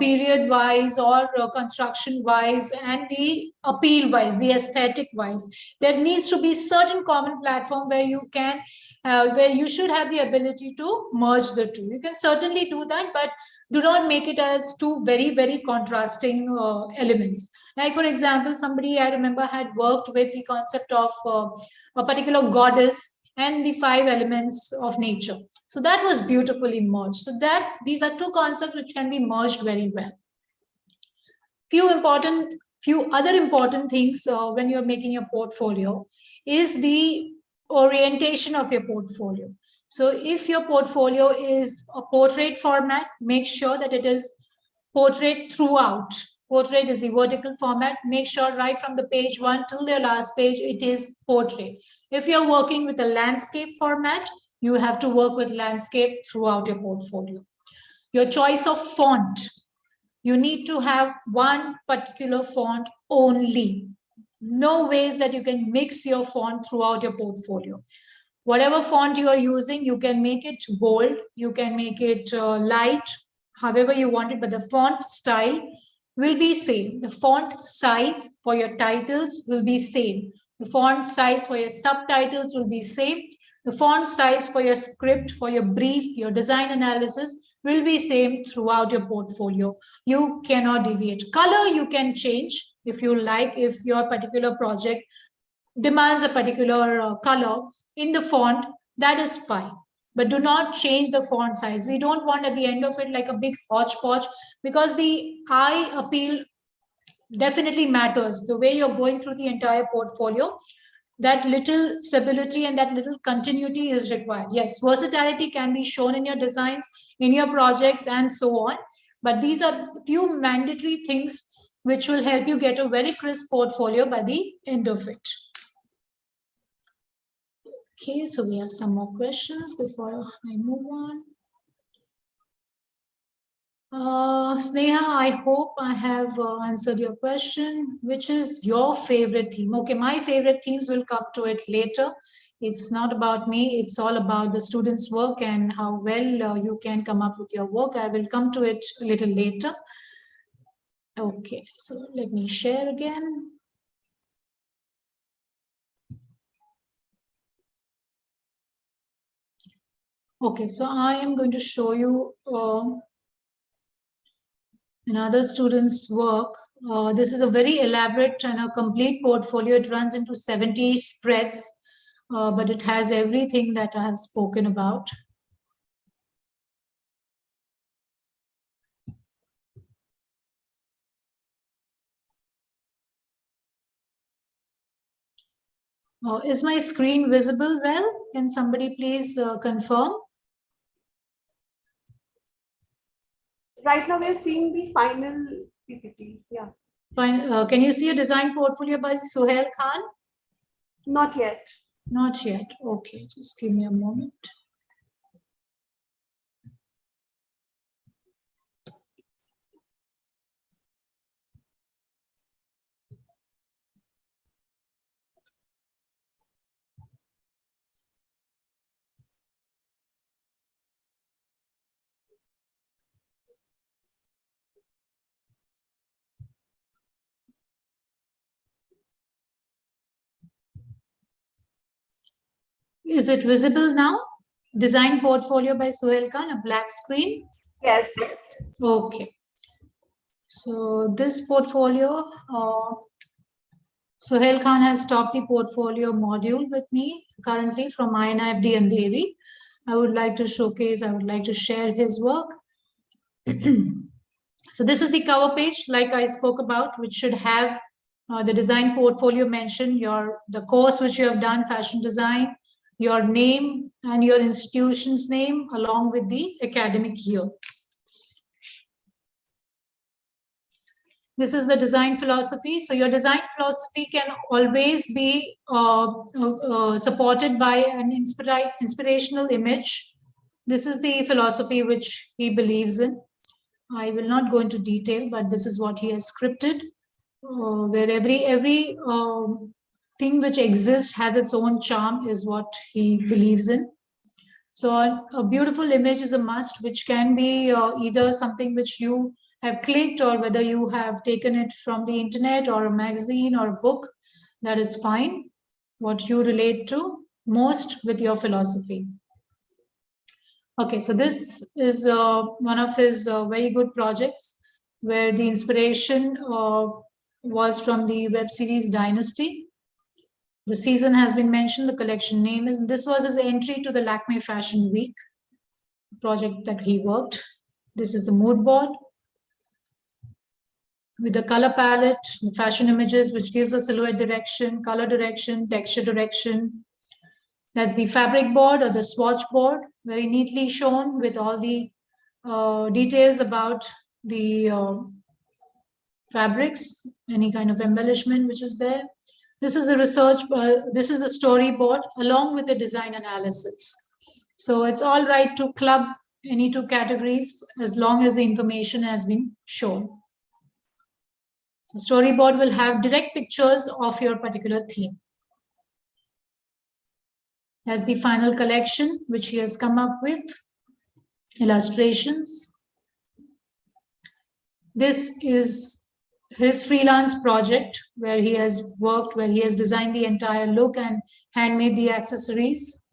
period wise or construction wise and the appeal wise, the aesthetic wise. There needs to be certain common platform where you can where you should have the ability to merge the two. You can certainly do that, but do not make it as two very contrasting elements. Like, for example, somebody I remember had worked with the concept of a particular goddess and the 5 elements of nature. So that was beautifully merged. So that these are two concepts which can be merged very well. Few other important things when you're making your portfolio is the orientation of your portfolio. So if your portfolio is a portrait format, make sure that it is portrait throughout. Portrait is the vertical format. Make sure right from the page 1 till the last page, it is portrait. If you're working with a landscape format, you have to work with landscape throughout your portfolio. Your choice of font. You need to have one particular font only. No ways that you can mix your font throughout your portfolio. Whatever font you are using, you can make it bold, you can make it light, however you want it, but the font style will be same. The font size for your titles will be same. The font size for your subtitles will be same. The font size for your script, for your brief, your design analysis will be same throughout your portfolio. You cannot deviate. Color you can change if you like, if your particular project demands a particular color in the font, that is fine. But do not change the font size. We don't want at the end of it like a big hodgepodge, because the eye appeal definitely matters. The way you're going through the entire portfolio, that little stability and that little continuity is required. Yes, versatility can be shown in your designs, in your projects, and so on. But these are few mandatory things which will help you get a very crisp portfolio by the end of it. Okay, so we have some more questions before I move on. Sneha, I hope I have answered your question. Which is your favorite theme? Okay, my favorite themes will come to it later. It's not about me. It's all about the students' work and how well you can come up with your work. I will come to it a little later. Okay, so let me share again. Okay, so I am going to show you another student's work. This is a very elaborate and a complete portfolio. It runs into 70 spreads, but it has everything that I have spoken about. Is my screen visible well? Can somebody please confirm? Right now, we are seeing the final PPT. Yeah. Fine. Can you see a design portfolio by Suhail Khan? Not yet. Not yet. Okay, just give me a moment. Is it visible now? Design portfolio by Suhail Khan, a black screen. Yes, yes. Okay. So this portfolio, Suhail Khan has taught the portfolio module with me currently from INIFD and Devi. I would like to showcase, I would like to share his work. So this is the cover page, like I spoke about, which should have the design portfolio mentioned, the course which you have done, fashion design, your name and your institution's name, along with the academic year. This is the design philosophy. So your design philosophy can always be supported by an inspirational image. This is the philosophy which he believes in. I will not go into detail, but this is what he has scripted, where every thing which exists has its own charm, is what he believes in. So a beautiful image is a must, which can be either something which you have clicked, or whether you have taken it from the internet or a magazine or a book, that is fine. What you relate to most with your philosophy. Okay, so this is one of his very good projects, where the inspiration was from the web series Dynasty. The season has been mentioned, the collection name is, this was his entry to the Lakme Fashion Week project that he worked. This is the mood board with the color palette, the fashion images, which gives a silhouette direction, color direction, texture direction. That's the fabric board or the swatch board, very neatly shown with all the details about the fabrics, any kind of embellishment which is there. This is a this is a storyboard along with the design analysis. So it's all right to club any two categories as long as the information has been shown. So storyboard will have direct pictures of your particular theme. That's the final collection which he has come up with, illustrations. This is his freelance project where he has worked, where he has designed the entire look and handmade the accessories.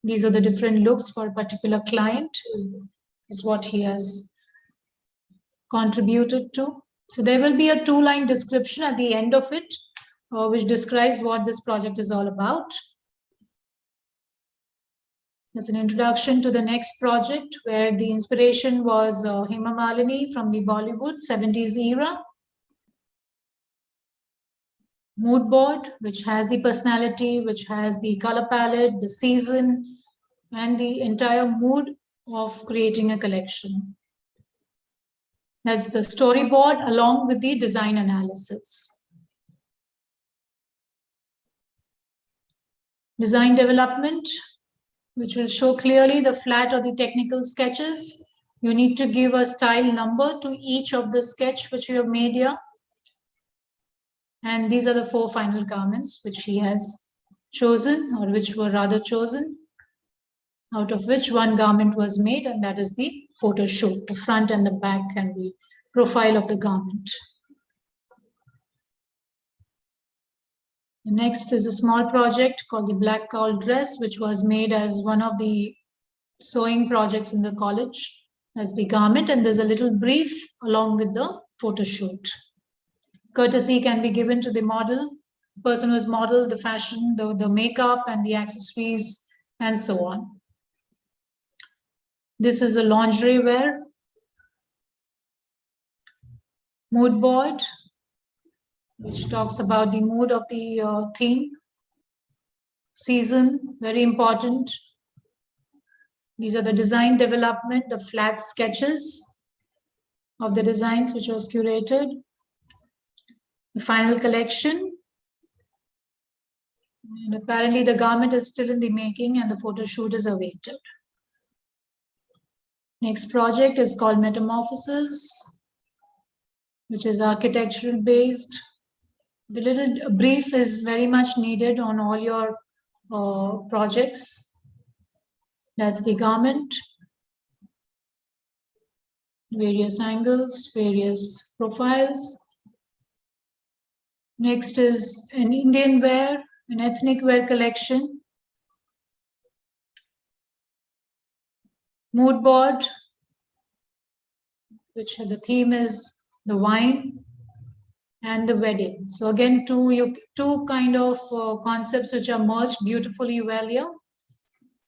These are the different looks for a particular client, is what he has contributed to. So there will be a 2-line description at the end of it, which describes what this project is all about. There's an introduction to the next project where the inspiration was Hema Malini from the Bollywood 70s era. Mood board, which has the personality, which has the color palette, the season, and the entire mood of creating a collection. That's the storyboard along with the design analysis. Design development, which will show clearly the flat or the technical sketches. You need to give a style number to each of the sketch which you have made here. And these are the 4 final garments which he has chosen, or which were rather chosen, out of which 1 garment was made, and that is the photo shoot, the front and the back and the profile of the garment. The next is a small project called the Black Cowl Dress, which was made as one of the sewing projects in the college as the garment, and there's a little brief along with the photo shoot. Courtesy can be given to the model, the person who has modeled the fashion, the makeup and the accessories, and so on. This is a lingerie wear. Mood board, which talks about the mood of the theme. Season, very important. These are the design development, the flat sketches of the designs which was curated. The final collection. And apparently the garment is still in the making and the photo shoot is awaited. Next project is called Metamorphosis, which is architectural based. The little brief is very much needed on all your projects. That's the garment, various angles, various profiles. Next is an Indian wear, an ethnic wear collection. Mood board, which the theme is the wine and the wedding. So again, two kind of concepts which are merged beautifully well here,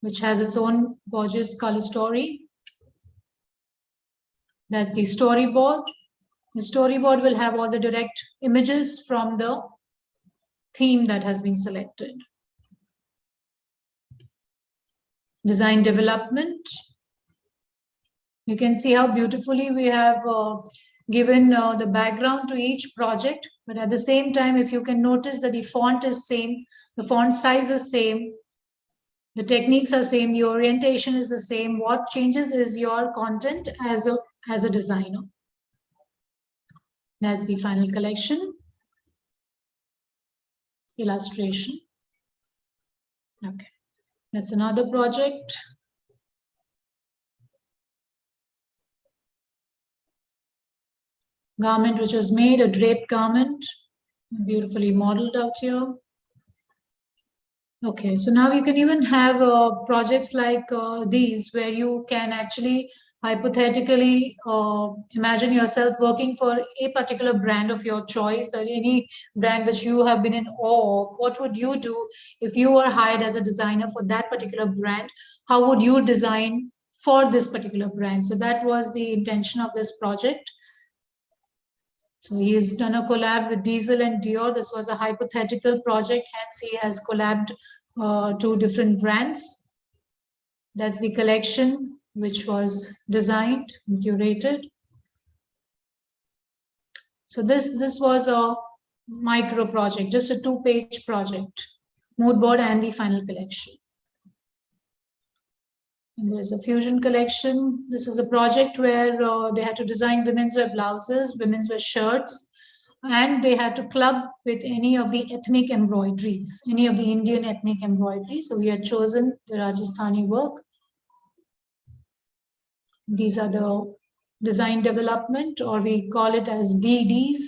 which has its own gorgeous color story. That's the storyboard. The storyboard will have all the direct images from the theme that has been selected. Design development. You can see how beautifully we have given the background to each project, but at the same time, if you can notice that the font is same, the font size is same, the techniques are same, the orientation is the same. What changes is your content as a designer. That's the final collection. Illustration. Okay, that's another project. Garment which was made, a draped garment, beautifully modeled out here. Okay, so now you can even have projects like these where you can actually hypothetically imagine yourself working for a particular brand of your choice or any brand which you have been in awe of. What would you do if you were hired as a designer for that particular brand? How would you design for this particular brand? So that was the intention of this project. So he has done a collab with Diesel and Dior. This was a hypothetical project, hence he has collabed 2 different brands. That's the collection which was designed and curated. So this was a micro project, just a 2-page project, mood board and the final collection. And there's a fusion collection. This is a project where they had to design women's wear blouses, women's wear shirts, and they had to club with any of the ethnic embroideries, any of the Indian ethnic embroidery. So we had chosen the Rajasthani work. These are the design development, or we call it as DDs.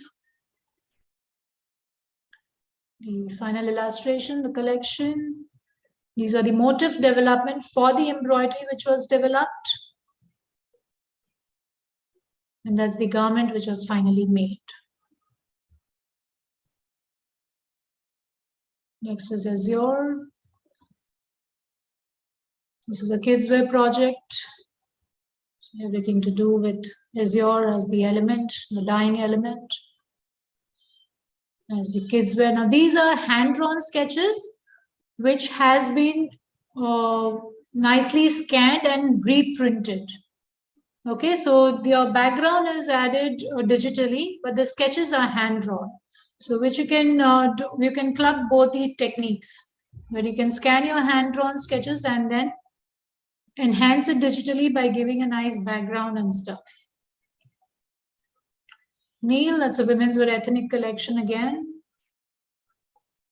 The final illustration, the collection, These are the motif development for the embroidery which was developed. And that's the garment which was finally made. Next is Azure. This is a kids' wear project. So everything to do with Azure as the element, the dyeing element, as the kids' wear. Now these are hand-drawn sketches which has been nicely scanned and reprinted. Okay, so the background is added digitally, but the sketches are hand-drawn. So which you can do, you can club both the techniques, where you can scan your hand-drawn sketches and then enhance it digitally by giving a nice background and stuff. Neil, that's a women's wear ethnic collection again.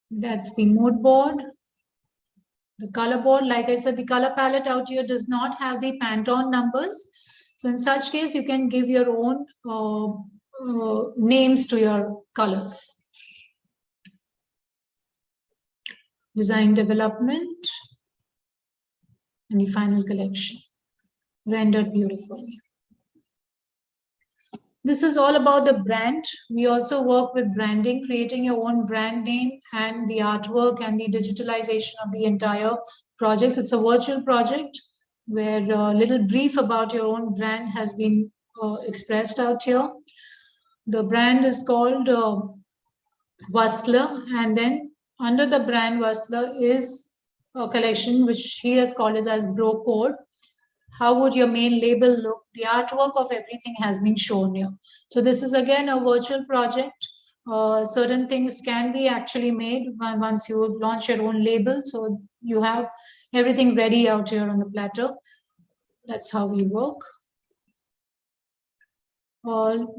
That's the mood board. The color board, like I said, the color palette out here does not have the Pantone numbers. So in such case, you can give your own names to your colors. Design development and the final collection, rendered beautifully. This is all about the brand. We also work with branding, creating your own brand name and the artwork and the digitalization of the entire project. It's a virtual project where a little brief about your own brand has been expressed out here. The brand is called Wastler, and then under the brand Wastler is a collection which he has called as Bro Code. How would your main label look? The artwork of everything has been shown here. So this is again a virtual project. Certain things can be actually made once you launch your own label. So you have everything ready out here on the platter. That's how we work.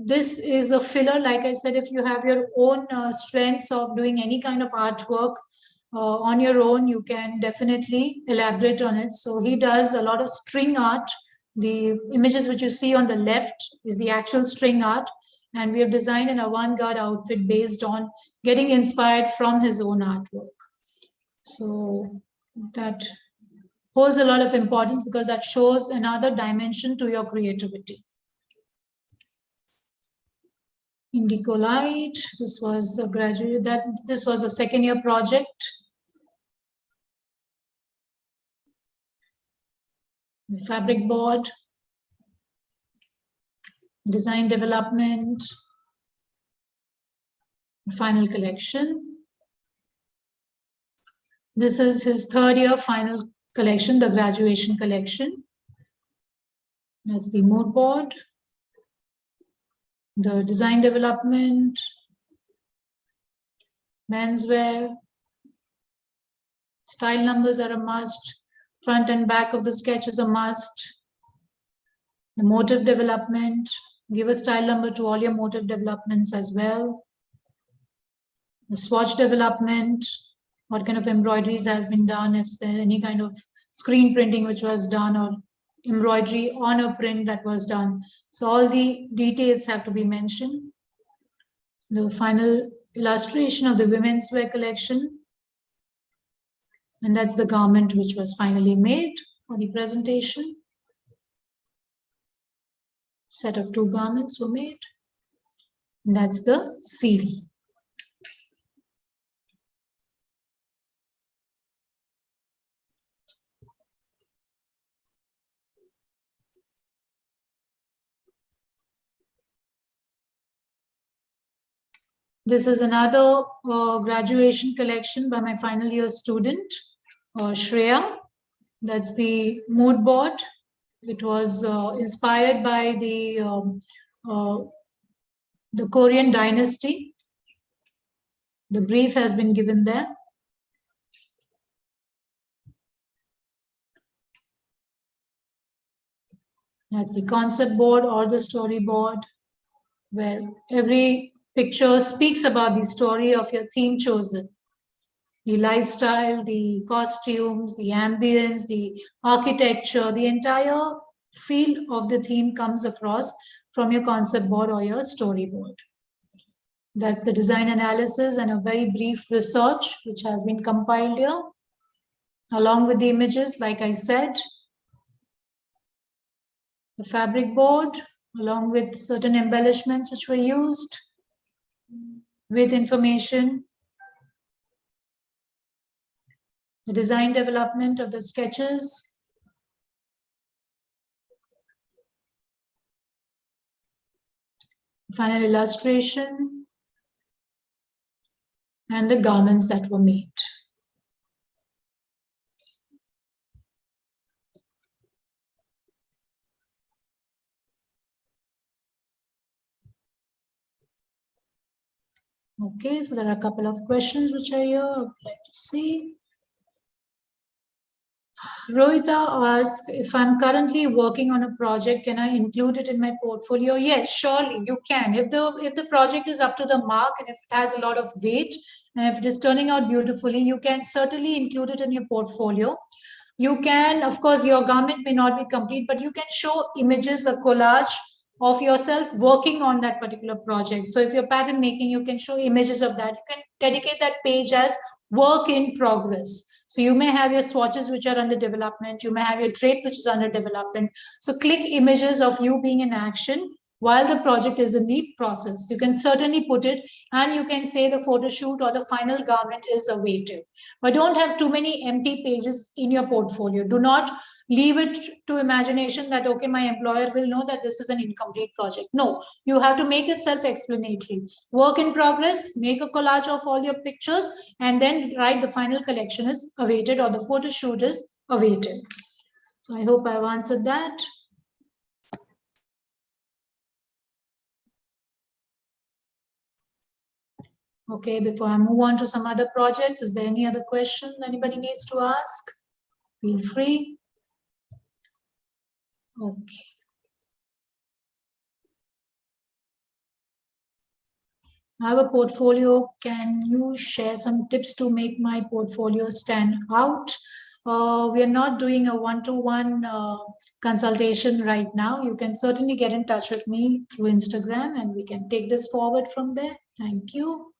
This is a filler. Like I said, if you have your own strengths of doing any kind of artwork on your own, you can definitely elaborate on it. So he does a lot of string art. The images which you see on the left is the actual string art. And we have designed an avant-garde outfit based on getting inspired from his own artwork. So that holds a lot of importance because that shows another dimension to your creativity. Indigo Light, this was a graduate, this was a second year project. The fabric board, design development, final collection. This is his third year final collection, the graduation collection. That's the mood board, the design development, menswear, style numbers are a must, front and back of the sketch is a must, the motif development, give a style number to all your motif developments as well, the swatch development, what kind of embroideries has been done, if there's any kind of screen printing which was done or embroidery on a print that was done. So all the details have to be mentioned. The final illustration of the women's wear collection. And that's the garment which was finally made for the presentation. Set of 2 garments were made. And that's the CV. This is another graduation collection by my final year student, Shreya. That's the mood board. It was inspired by the Korean dynasty. The brief has been given there. That's the concept board or the storyboard, where every picture speaks about the story of your theme chosen. The lifestyle, the costumes, the ambience, the architecture, the entire feel of the theme comes across from your concept board or your storyboard. That's the design analysis and a very brief research which has been compiled here. along with the images, like I said, the fabric board, along with certain embellishments which were used, with information, the design development of the sketches, final illustration, and the garments that were made. Okay, so there are a couple of questions which are here. I would like to see. Rohita asks, if I'm currently working on a project, can I include it in my portfolio? Yes, surely you can. If the project is up to the mark and if it has a lot of weight and if it is turning out beautifully, you can certainly include it in your portfolio. You can, of course, your garment may not be complete, but you can show images, a collage of yourself working on that particular project. So if you're pattern making, you can show images of that. You can dedicate that page as work in progress. So you may have your swatches which are under development. You may have your drape which is under development. So click images of you being in action while the project is in the process. You can certainly put it, and you can say the photo shoot or the final garment is awaited. But don't have too many empty pages in your portfolio. Do not leave it to imagination that, okay, my employer will know that this is an incomplete project. No, you have to make it self-explanatory. Work in progress, make a collage of all your pictures, and then write the final collection is awaited or the photo shoot is awaited. So I hope I've answered that. Okay, before I move on to some other projects, is there any other question anybody needs to ask? Feel free. Okay. I have a portfolio. Can you share some tips to make my portfolio stand out? We are not doing a one-to-one consultation right now. You can certainly get in touch with me through Instagram and we can take this forward from there. Thank you.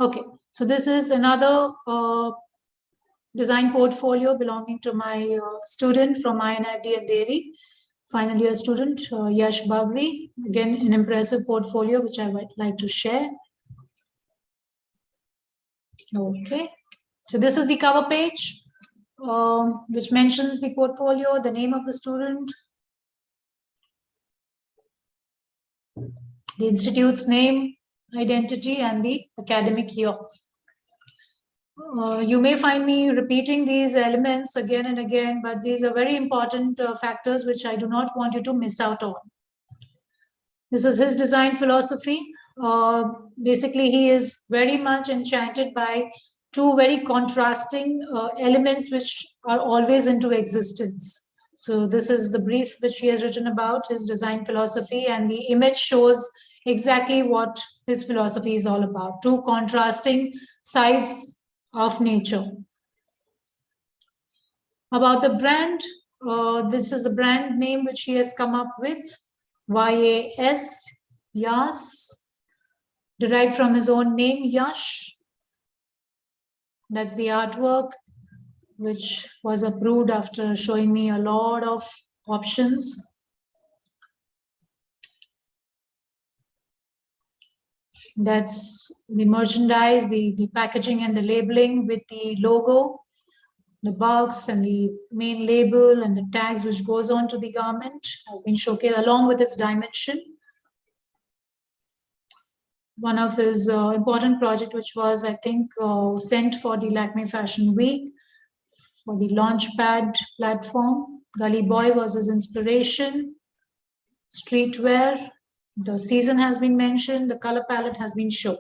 Okay, so this is another design portfolio belonging to my student from INID and Devi, final year student, Yash Bagri. Again, an impressive portfolio which I would like to share. Okay, so this is the cover page, which mentions the portfolio, the name of the student, the institute's name, identity, and the academic year. You may find me repeating these elements again and again, but these are very important factors which I do not want you to miss out on. This is his design philosophy. Basically, he is very much enchanted by two very contrasting elements which are always into existence. So this is the brief which he has written about his design philosophy, and the image shows exactly what his philosophy is all about. Two contrasting sides of nature. About the brand, this is the brand name which he has come up with, YAS, Yas, derived from his own name, Yash. That's the artwork, which was approved after showing me a lot of options. That's the merchandise, the packaging and the labeling with the logo, the box and the main label and the tags which goes on to the garment has been showcased along with its dimension. One of his important project, which was, I think, sent for the Lakme Fashion Week for the Launchpad platform. Gully Boy was his inspiration. Streetwear, the season has been mentioned, the color palette has been shown.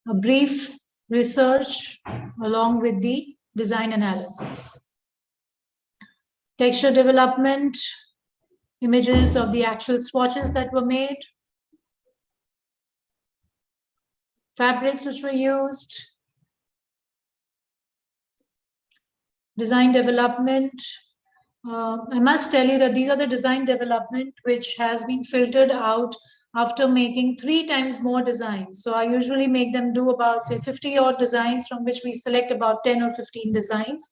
A brief research along with the design analysis. Texture development, images of the actual swatches that were made. Fabrics which were used. Design development. I must tell you that these are the design development which has been filtered out after making 3 times more designs. So I usually make them do about, say, 50 odd designs, from which we select about 10 or 15 designs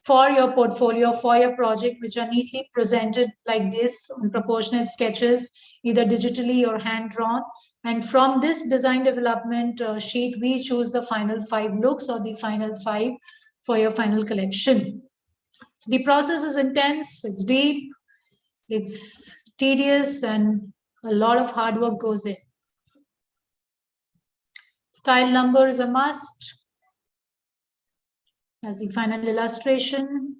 for your portfolio, for your project, which are neatly presented like this on proportionate sketches, either digitally or hand-drawn. And from this design development sheet, we choose the final 5 looks or the final 5 for your final collection. So the process is intense, it's deep, it's tedious, and a lot of hard work goes in. Style number is a must. As the final illustration.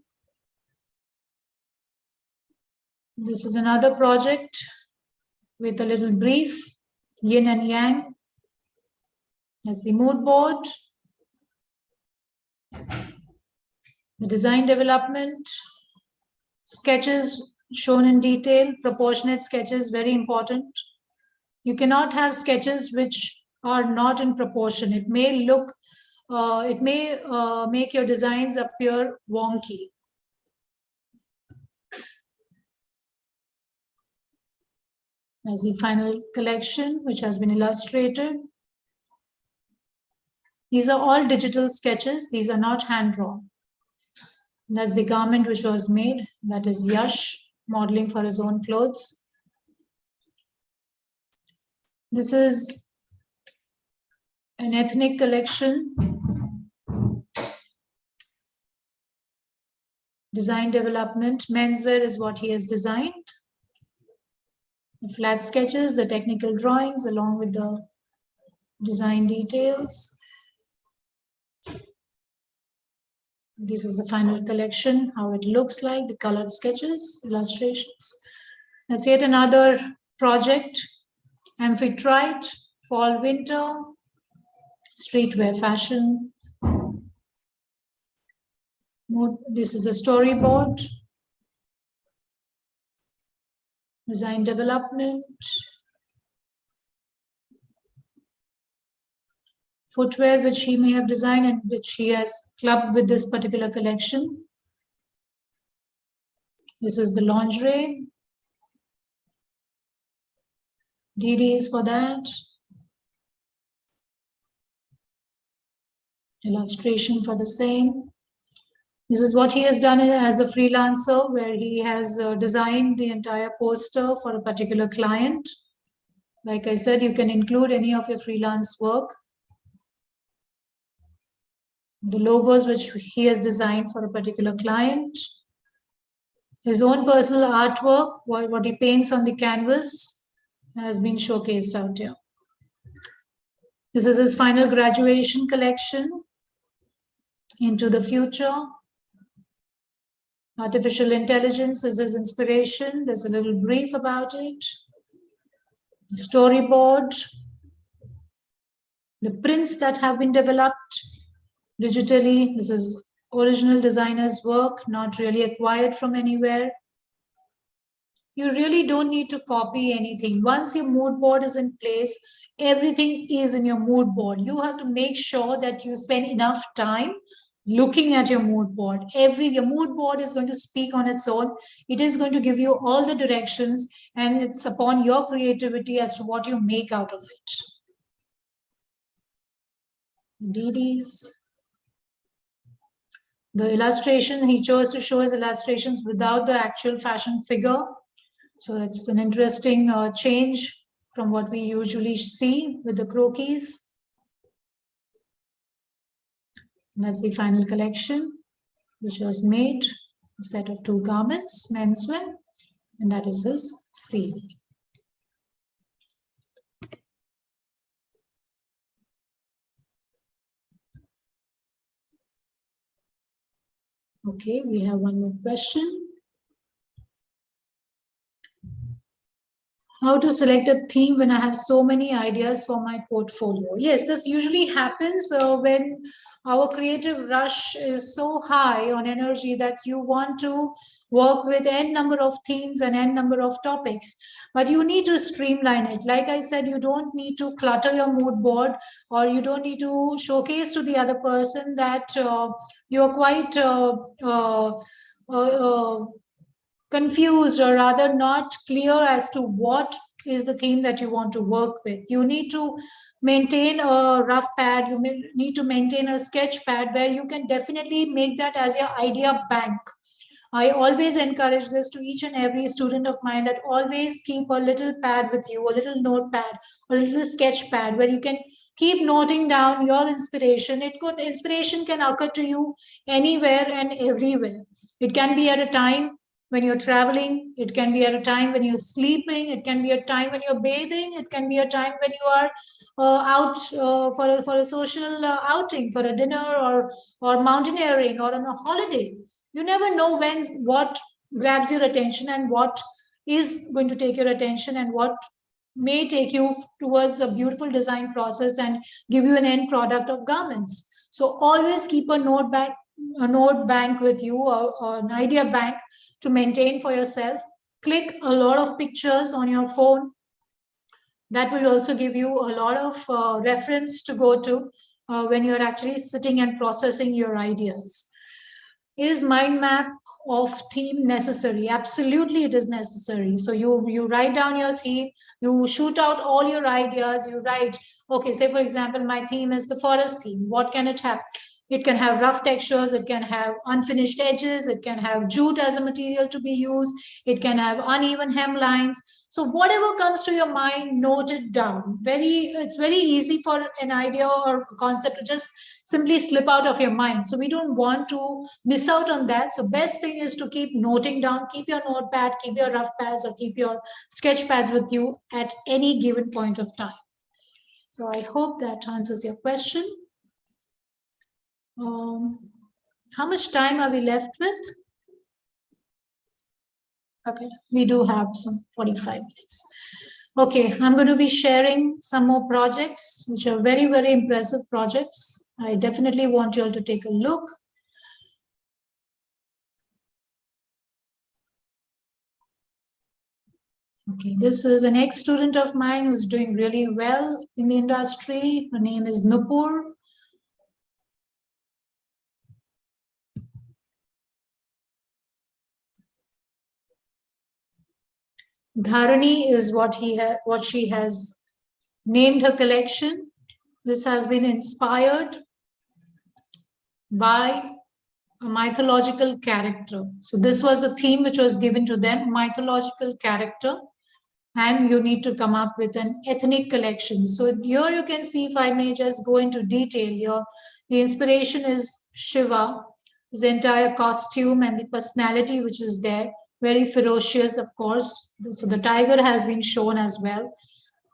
This is another project with a little brief, yin and yang. That's the mood board. The design development, sketches shown in detail, proportionate sketches, very important. You cannot have sketches which are not in proportion. It may look, make your designs appear wonky. As the final collection, which has been illustrated. These are all digital sketches. These are not hand-drawn. That's the garment which was made. That is Yash, modeling for his own clothes. This is an ethnic collection. Design development. Menswear is what he has designed. The flat sketches, the technical drawings, along with the design details. This is the final collection, how it looks like, the colored sketches, illustrations. That's yet another project, Amphitrite, fall, winter, streetwear fashion. This is a storyboard, design development, footwear which he may have designed and which he has clubbed with this particular collection. This is the lingerie. DDs for that. Illustration for the same. This is what he has done as a freelancer, where he has designed the entire poster for a particular client. Like I said, you can include any of your freelance work. The logos which he has designed for a particular client. His own personal artwork, what he paints on the canvas, has been showcased out here. This is his final graduation collection, Into the Future. Artificial intelligence is his inspiration. There's a little brief about it. The storyboard. The prints that have been developed digitally. This is original designer's work, not really acquired from anywhere. You really don't need to copy anything. Once your mood board is in place, everything is in your mood board. You have to make sure that you spend enough time looking at your mood board. Your mood board is going to speak on its own. It is going to give you all the directions, and it's upon your creativity as to what you make out of it. DDs. The illustration, he chose to show his illustrations without the actual fashion figure. So it's an interesting change from what we usually see with the croquis. And that's the final collection, which was made, a set of 2 garments, menswear, and that is his seal. Okay, we have one more question. How to select a theme when I have so many ideas for my portfolio? Yes, this usually happens when our creative rush is so high on energy that you want to work with n number of themes and n number of topics, but you need to streamline it. Like I said, you don't need to clutter your mood board, or you don't need to showcase to the other person that you're quite confused, or rather not clear as to what is the theme that you want to work with. You need to maintain a rough pad, you need to maintain a sketch pad where you can definitely make that as your idea bank. I always encourage this to each and every student of mine, that always keep a little pad with you, a little notepad, or a little sketch pad where you can keep noting down your inspiration. Inspiration can occur to you anywhere and everywhere. It can be at a time when you're traveling, it can be at a time when you're sleeping, it can be a time when you're bathing, it can be a time when you are out for a social outing, for a dinner, or mountaineering, or on a holiday. You never know what grabs your attention and what is going to take your attention, and what may take you towards a beautiful design process and give you an end product of garments. So always keep a note bank with you, or an idea bank to maintain for yourself. Click a lot of pictures on your phone. That will also give you a lot of reference to go to when you're actually sitting and processing your ideas. Is mind map of theme necessary? Absolutely, it is necessary. So you write down your theme, you shoot out all your ideas, you write, okay, say for example, my theme is the forest theme. What can it have? It can have rough textures, it can have unfinished edges, it can have jute as a material to be used, it can have uneven hemlines. So whatever comes to your mind, note it down. It's very easy for an idea or concept to just simply slip out of your mind. So we don't want to miss out on that. So best thing is to keep noting down, keep your notepad, keep your rough pads, or keep your sketch pads with you at any given point of time. So I hope that answers your question. How much time are we left with? Okay, we do have some 45 minutes. Okay, I'm going to be sharing some more projects, which are very, very impressive projects. I definitely want you all to take a look. Okay, this is an ex-student of mine who's doing really well in the industry. Her name is Nupur. Dharani is what she has named her collection. This has been inspired by a mythological character. So this was a theme which was given to them, mythological character, and you need to come up with an ethnic collection. So here you can see, if I may just go into detail here, the inspiration is Shiva, his entire costume and the personality which is there, very ferocious, of course. So the tiger has been shown as well.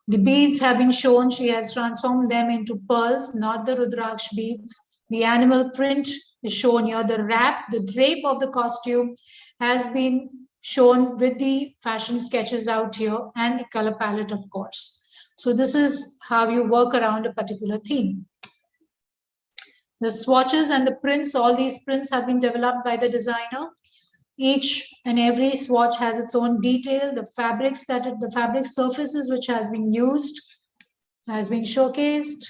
The beads have been shown. She has transformed them into pearls, not the Rudraksh beads. The animal print is shown here. The wrap, the drape of the costume has been shown with the fashion sketches out here, and the color palette, of course. So this is how you work around a particular theme. The swatches and the prints, all these prints have been developed by the designer. Each and every swatch has its own detail. The fabric surfaces which has been used has been showcased.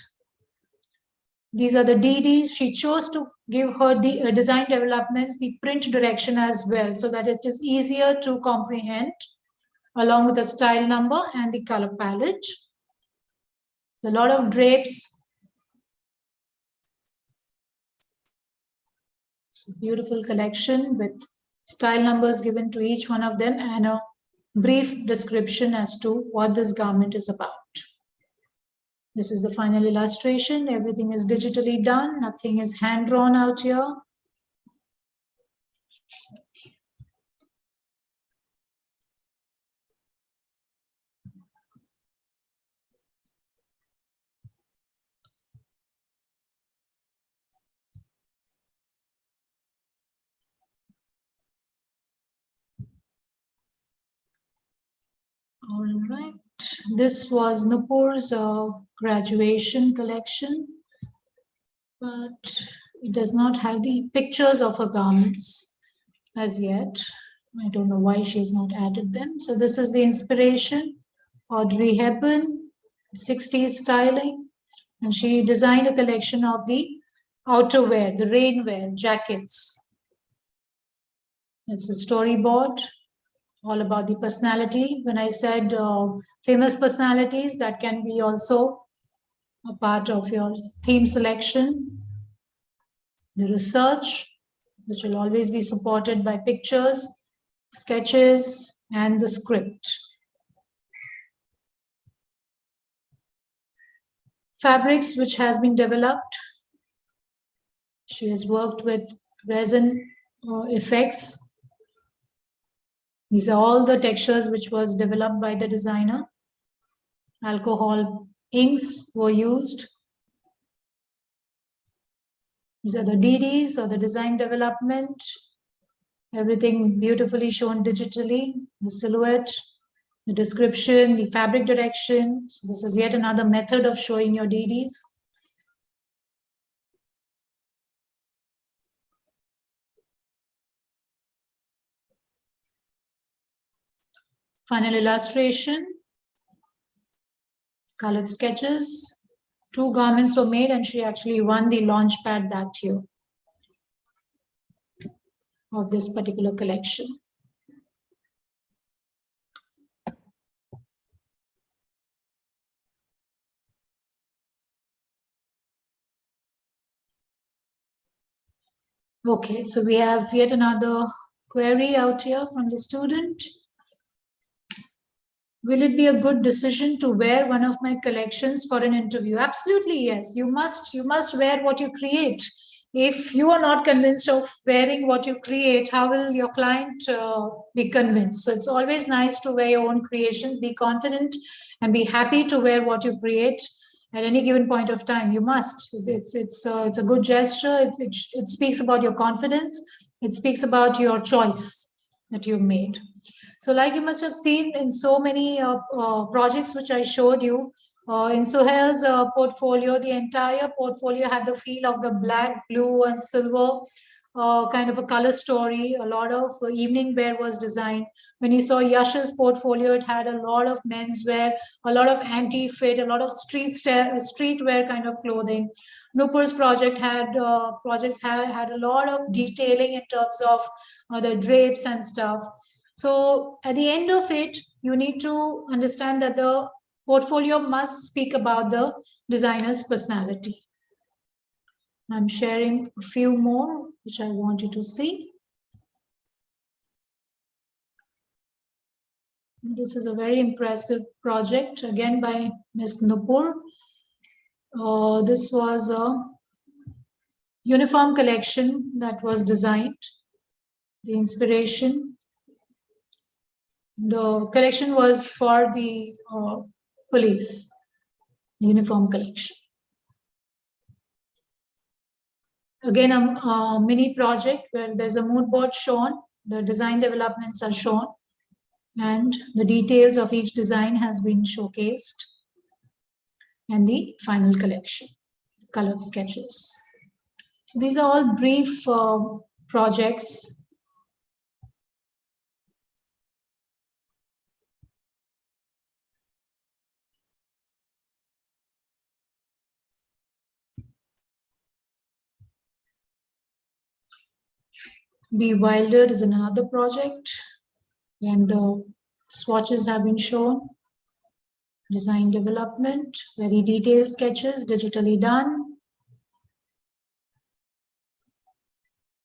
These are the DDs. She chose to give her design developments the print direction as well, so that it is easier to comprehend, along with the style number and the color palette. So a lot of drapes. So beautiful collection with style numbers given to each one of them, and a brief description as to what this garment is about. This is the final illustration. Everything is digitally done. Nothing is hand drawn out here. All right. This was Nupur's graduation collection, but it does not have the pictures of her garments as yet. I don't know why she's not added them. So this is the inspiration. Audrey Hepburn, 60s styling, and she designed a collection of the outerwear, the rainwear, jackets. It's a storyboard. all about the personality. When I said famous personalities, that can be also a part of your theme selection. The research, which will always be supported by pictures, sketches, and the script. Fabrics which has been developed. She has worked with resin effects. These are all the textures which was developed by the designer. Alcohol inks were used. These are the DDs or the design development. Everything beautifully shown digitally. The silhouette, the description, the fabric direction. So this is yet another method of showing your DDs. Final illustration, colored sketches. 2 garments were made and she actually won the launch pad that year of this particular collection. Okay, so we have yet another query out here from the student. Will it be a good decision to wear one of my collections for an interview? Absolutely, yes. You must wear what you create. If you are not convinced of wearing what you create, how will your client be convinced? So it's always nice to wear your own creations, be confident and be happy to wear what you create at any given point of time. You must. It's a good gesture. It speaks about your confidence. It speaks about your choice that you've made. So like you must have seen in so many projects which I showed you, in Suhail's portfolio, the entire portfolio had the feel of the black, blue and silver kind of a color story. A lot of evening wear was designed. When you saw Yash's portfolio, it had a lot of menswear, a lot of anti-fit, a lot of streetwear kind of clothing. Nupur's projects had a lot of detailing in terms of the drapes and stuff. So at the end of it, you need to understand that the portfolio must speak about the designer's personality. I'm sharing a few more, which I want you to see. This is a very impressive project, again by Ms. Nupur. This was a uniform collection that was designed. The inspiration. The collection was for the police, uniform collection. Again, a mini project where there's a mood board shown, the design developments are shown, and the details of each design has been showcased, and the final collection, colored sketches. So these are all brief projects. Be Wildered is another project, and the swatches have been shown. Design development, very detailed sketches, digitally done.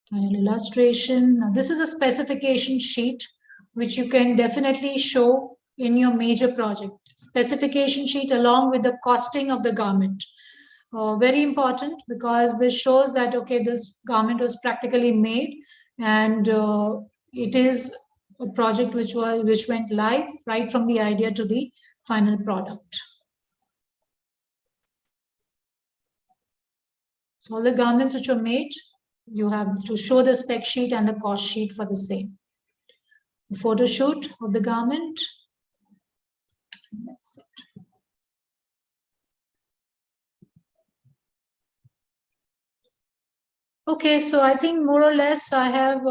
Final illustration. Now, this is a specification sheet, which you can definitely show in your major project. Specification sheet along with the costing of the garment. Very important because this shows that, okay, this garment was practically made, and it is a project which went live right from the idea to the final product. So all the garments which were made, you have to show the spec sheet and the cost sheet for the same. The photo shoot of the garment. That's it. Okay, so I think more or less I have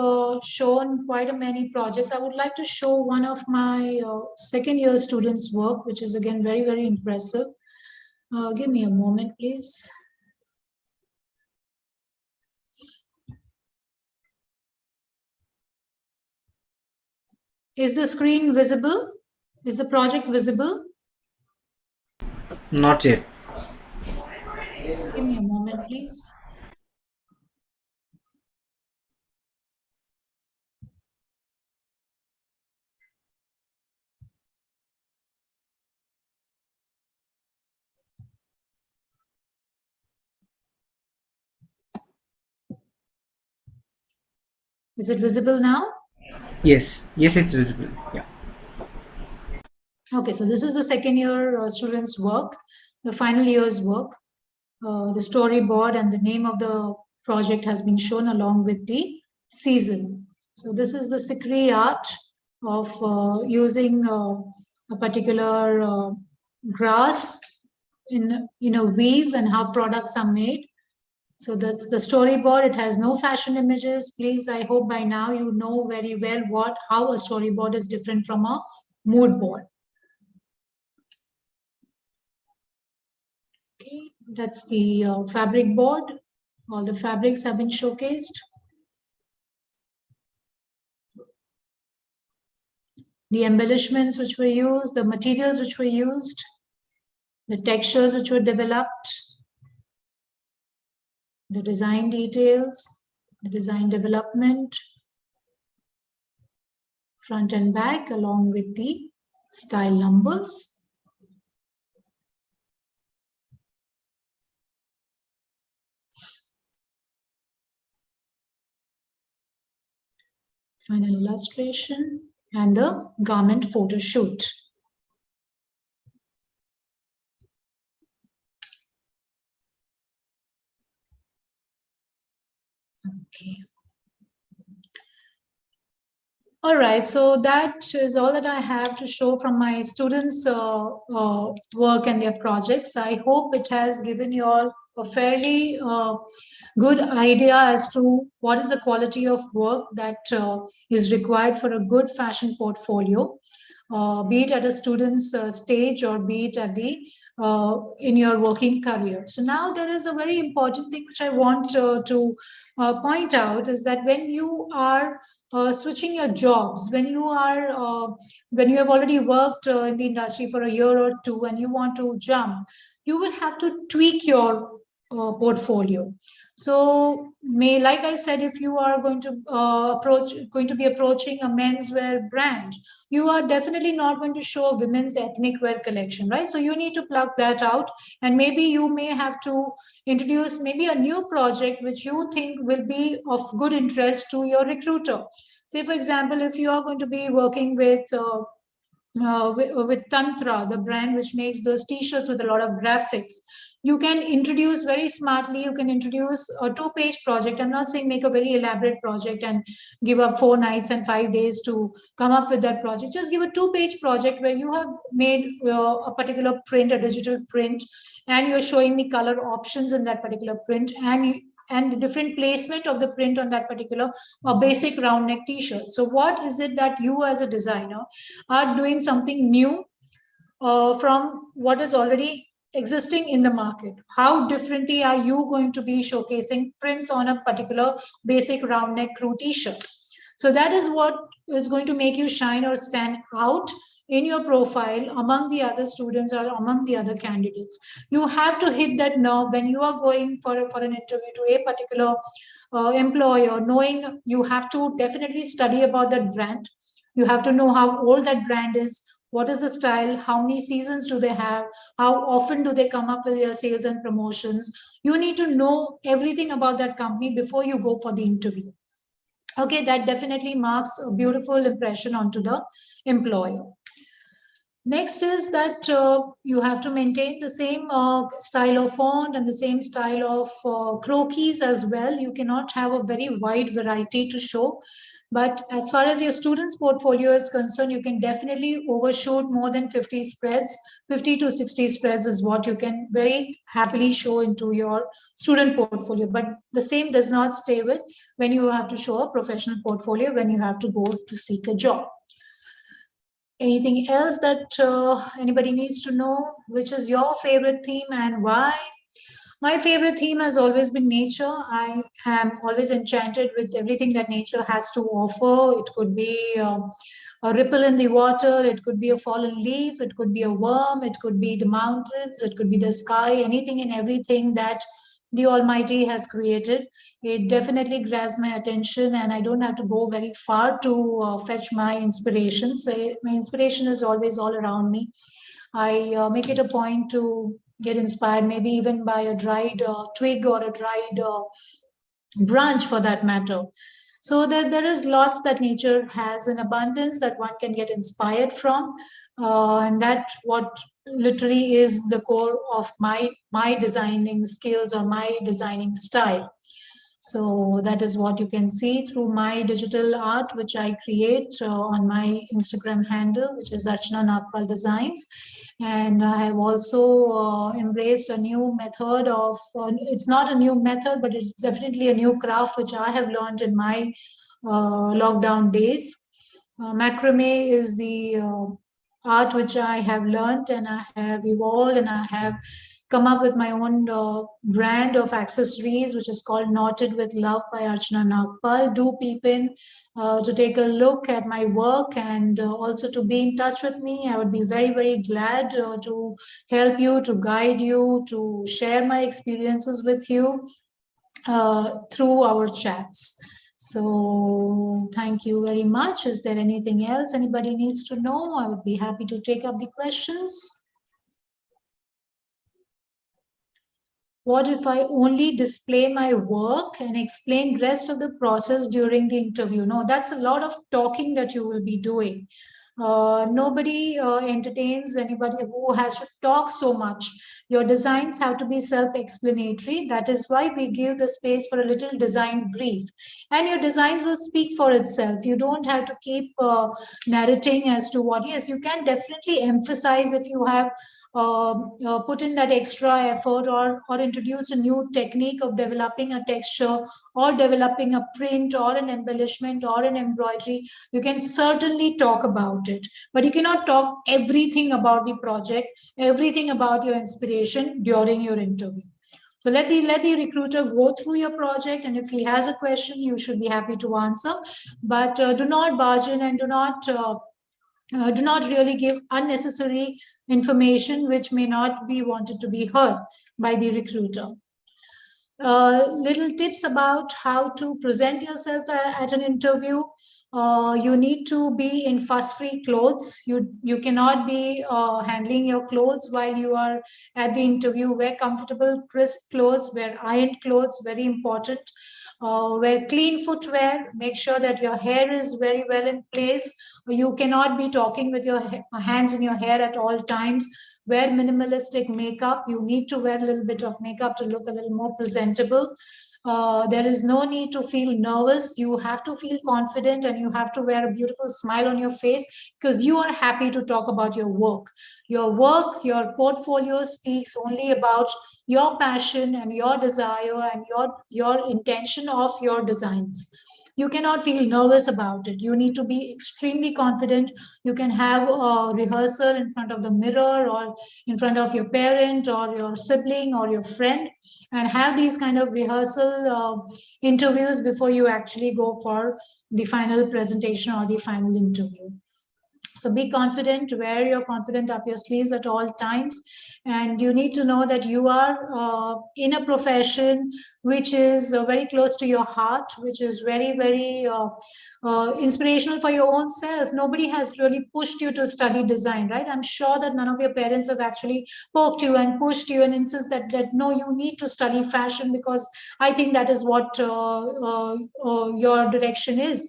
shown quite a many projects. I would like to show one of my second year students' work, which is again very, very impressive. Give me a moment, please. Is the screen visible? Is the project visible? Not yet. Give me a moment, please. Is it visible now? Yes, yes, it's visible. Yeah. Okay, so this is the second year students' work, the final year's work. The storyboard and the name of the project has been shown along with the season. So this is the Sikri art of using a particular grass in a weave and how products are made. So that's the storyboard. It has no fashion images. Please, I hope by now you know very well how a storyboard is different from a mood board. Okay, that's the fabric board. All the fabrics have been showcased. The embellishments which were used, the materials which were used, the textures which were developed, the design details, the design development, front and back, along with the style numbers. Final illustration and the garment photo shoot. Okay. All right, so that is all that I have to show from my students' work and their projects. I hope it has given you all a fairly good idea as to what is the quality of work that is required for a good fashion portfolio, be it at a student's stage or be it at the in your working career. So now there is a very important thing which I want to point out is that when you are switching your jobs, when you have already worked in the industry for a year or two and you want to jump, you will have to tweak your portfolio. So like I said, if you are going to be approaching a menswear brand, you are definitely not going to show a women's ethnic wear collection, right? So you need to plug that out, and maybe you may have to introduce maybe a new project which you think will be of good interest to your recruiter. Say, for example, if you are going to be working with Tantra, the brand which makes those t-shirts with a lot of graphics, you can introduce very smartly, you can introduce a 2-page project. I'm not saying make a very elaborate project and give up 4 nights and 5 days to come up with that project. Just give a 2-page project where you have made a particular print, a digital print, and you're showing me color options in that particular print, and the different placement of the print on that particular basic round neck t-shirt. So what is it that you as a designer are doing something new from what is already existing in the market? How differently are you going to be showcasing prints on a particular basic round neck crew t-shirt? So that is what is going to make you shine or stand out in your profile among the other students or among the other candidates. You have to hit that nerve when you are going for an interview to a particular employer, knowing you have to definitely study about that brand. You have to know how old that brand is, what is the style, how many seasons do they have, how often do they come up with their sales and promotions. You need to know everything about that company before you go for the interview. Okay, that definitely marks a beautiful impression onto the employer. Next is that you have to maintain the same style of font and the same style of croquis as well. You cannot have a very wide variety to show. But as far as your student's portfolio is concerned, you can definitely overshoot more than 50 spreads. 50 to 60 spreads is what you can very happily show into your student portfolio. But the same does not stay with when you have to show a professional portfolio, when you have to go to seek a job. Anything else that anybody needs to know? Which is your favorite theme and why? My favorite theme has always been nature. I am always enchanted with everything that nature has to offer. It could be a ripple in the water, it could be a fallen leaf, it could be a worm, it could be the mountains, it could be the sky, anything and everything that the Almighty has created. It definitely grabs my attention, and I don't have to go very far to fetch my inspiration. So my inspiration is always all around me. I make it a point to get inspired, maybe even by a dried twig or a dried branch for that matter. So there is lots that nature has in abundance that one can get inspired from, and that what literally is the core of my designing skills or my designing style. So that is what you can see through my digital art, which I create on my Instagram handle, which is Archana Nagpal Designs. And I have also embraced a new method of, it's not a new method, but it's definitely a new craft, which I have learned in my lockdown days. Macrame is the art which I have learned and I have evolved, and I have come up with my own brand of accessories, which is called Knotted with Love by Archana Nagpal. Do peep in to take a look at my work and also to be in touch with me. I would be very, very glad to help you, to guide you, to share my experiences with you through our chats. So thank you very much. Is there anything else anybody needs to know? I would be happy to take up the questions. What if I only display my work and explain rest of the process during the interview? No, that's a lot of talking that you will be doing. Nobody entertains anybody who has to talk so much. Your designs have to be self-explanatory. That is why we give the space for a little design brief. And your designs will speak for itself. You don't have to keep narrating as to what. Yes, you can definitely emphasize if you have put in that extra effort or introduce a new technique of developing a texture or developing a print or an embellishment or an embroidery. You can certainly talk about it, but you cannot talk everything about the project, everything about your inspiration during your interview. So let the recruiter go through your project, and if he has a question, you should be happy to answer. But do not barge in and do not really give unnecessary information which may not be wanted to be heard by the recruiter. Little tips about how to present yourself at an interview. You need to be in fuss-free clothes. You cannot be handling your clothes while you are at the interview. Wear comfortable, crisp clothes, wear ironed clothes, very important. Wear clean footwear. Make sure that your hair is very well in place. You cannot be talking with your hands in your hair at all times. Wear minimalistic makeup. You need to wear a little bit of makeup to look a little more presentable. There is no need to feel nervous. You have to feel confident, and you have to wear a beautiful smile on your face because you are happy to talk about your work. Your work, your portfolio speaks only about your passion and your desire and your intention of your designs. You cannot feel nervous about it. You need to be extremely confident. You can have a rehearsal in front of the mirror or in front of your parent or your sibling or your friend, and have these kind of rehearsal interviews before you actually go for the final presentation or the final interview. So be confident, wear your confident up your sleeves at all times. And you need to know that you are in a profession which is very close to your heart, which is very, very inspirational for your own self. Nobody has really pushed you to study design, right? I'm sure that none of your parents have actually poked you and pushed you and insist that no, you need to study fashion because I think that is what your direction is.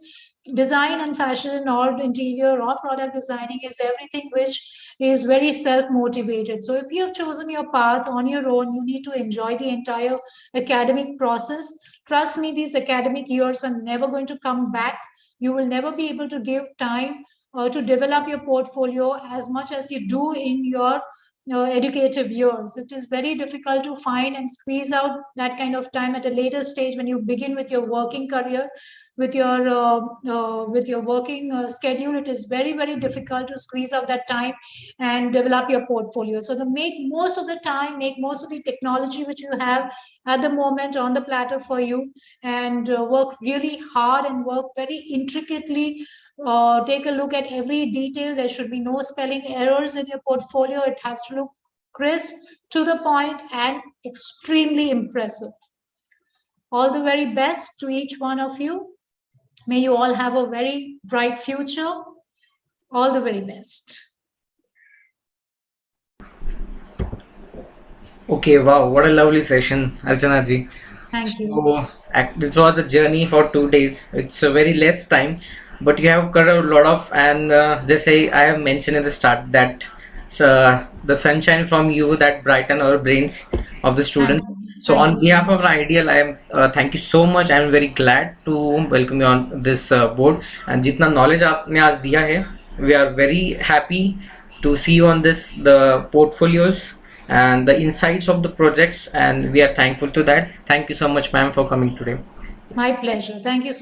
Design and fashion or interior or product designing is everything which is very self-motivated. So if you have chosen your path on your own, you need to enjoy the entire academic process. Trust me, these academic years are never going to come back. You will never be able to give time to develop your portfolio as much as you do in your educative years. It is very difficult to find and squeeze out that kind of time at a later stage when you begin with your working career, with your working schedule. It is very, very difficult to squeeze out that time and develop your portfolio. So the make most of the time, make most of the technology which you have at the moment on the platter for you, and work really hard and work very intricately. Take a look at every detail. There should be no spelling errors in your portfolio. It has to look crisp, to the point, and extremely impressive. All the very best to each one of you. May you all have a very bright future. All the very best. Okay, wow, what a lovely session, Archana ji. Thank you. So, this was a journey for 2 days. It's a very less time, but you have covered a lot of, and just say I have mentioned in the start that the sunshine from you that brighten our brains of the students. So, Thank on you so behalf of much. Ideal, I am thank you so much. I am very glad to welcome you on this board. And जितना knowledge आपने आज दिया है, we are very happy to see you on this the portfolios and the insights of the projects, and we are thankful to that. Thank you so much, ma'am, for coming today. My pleasure. Thank you so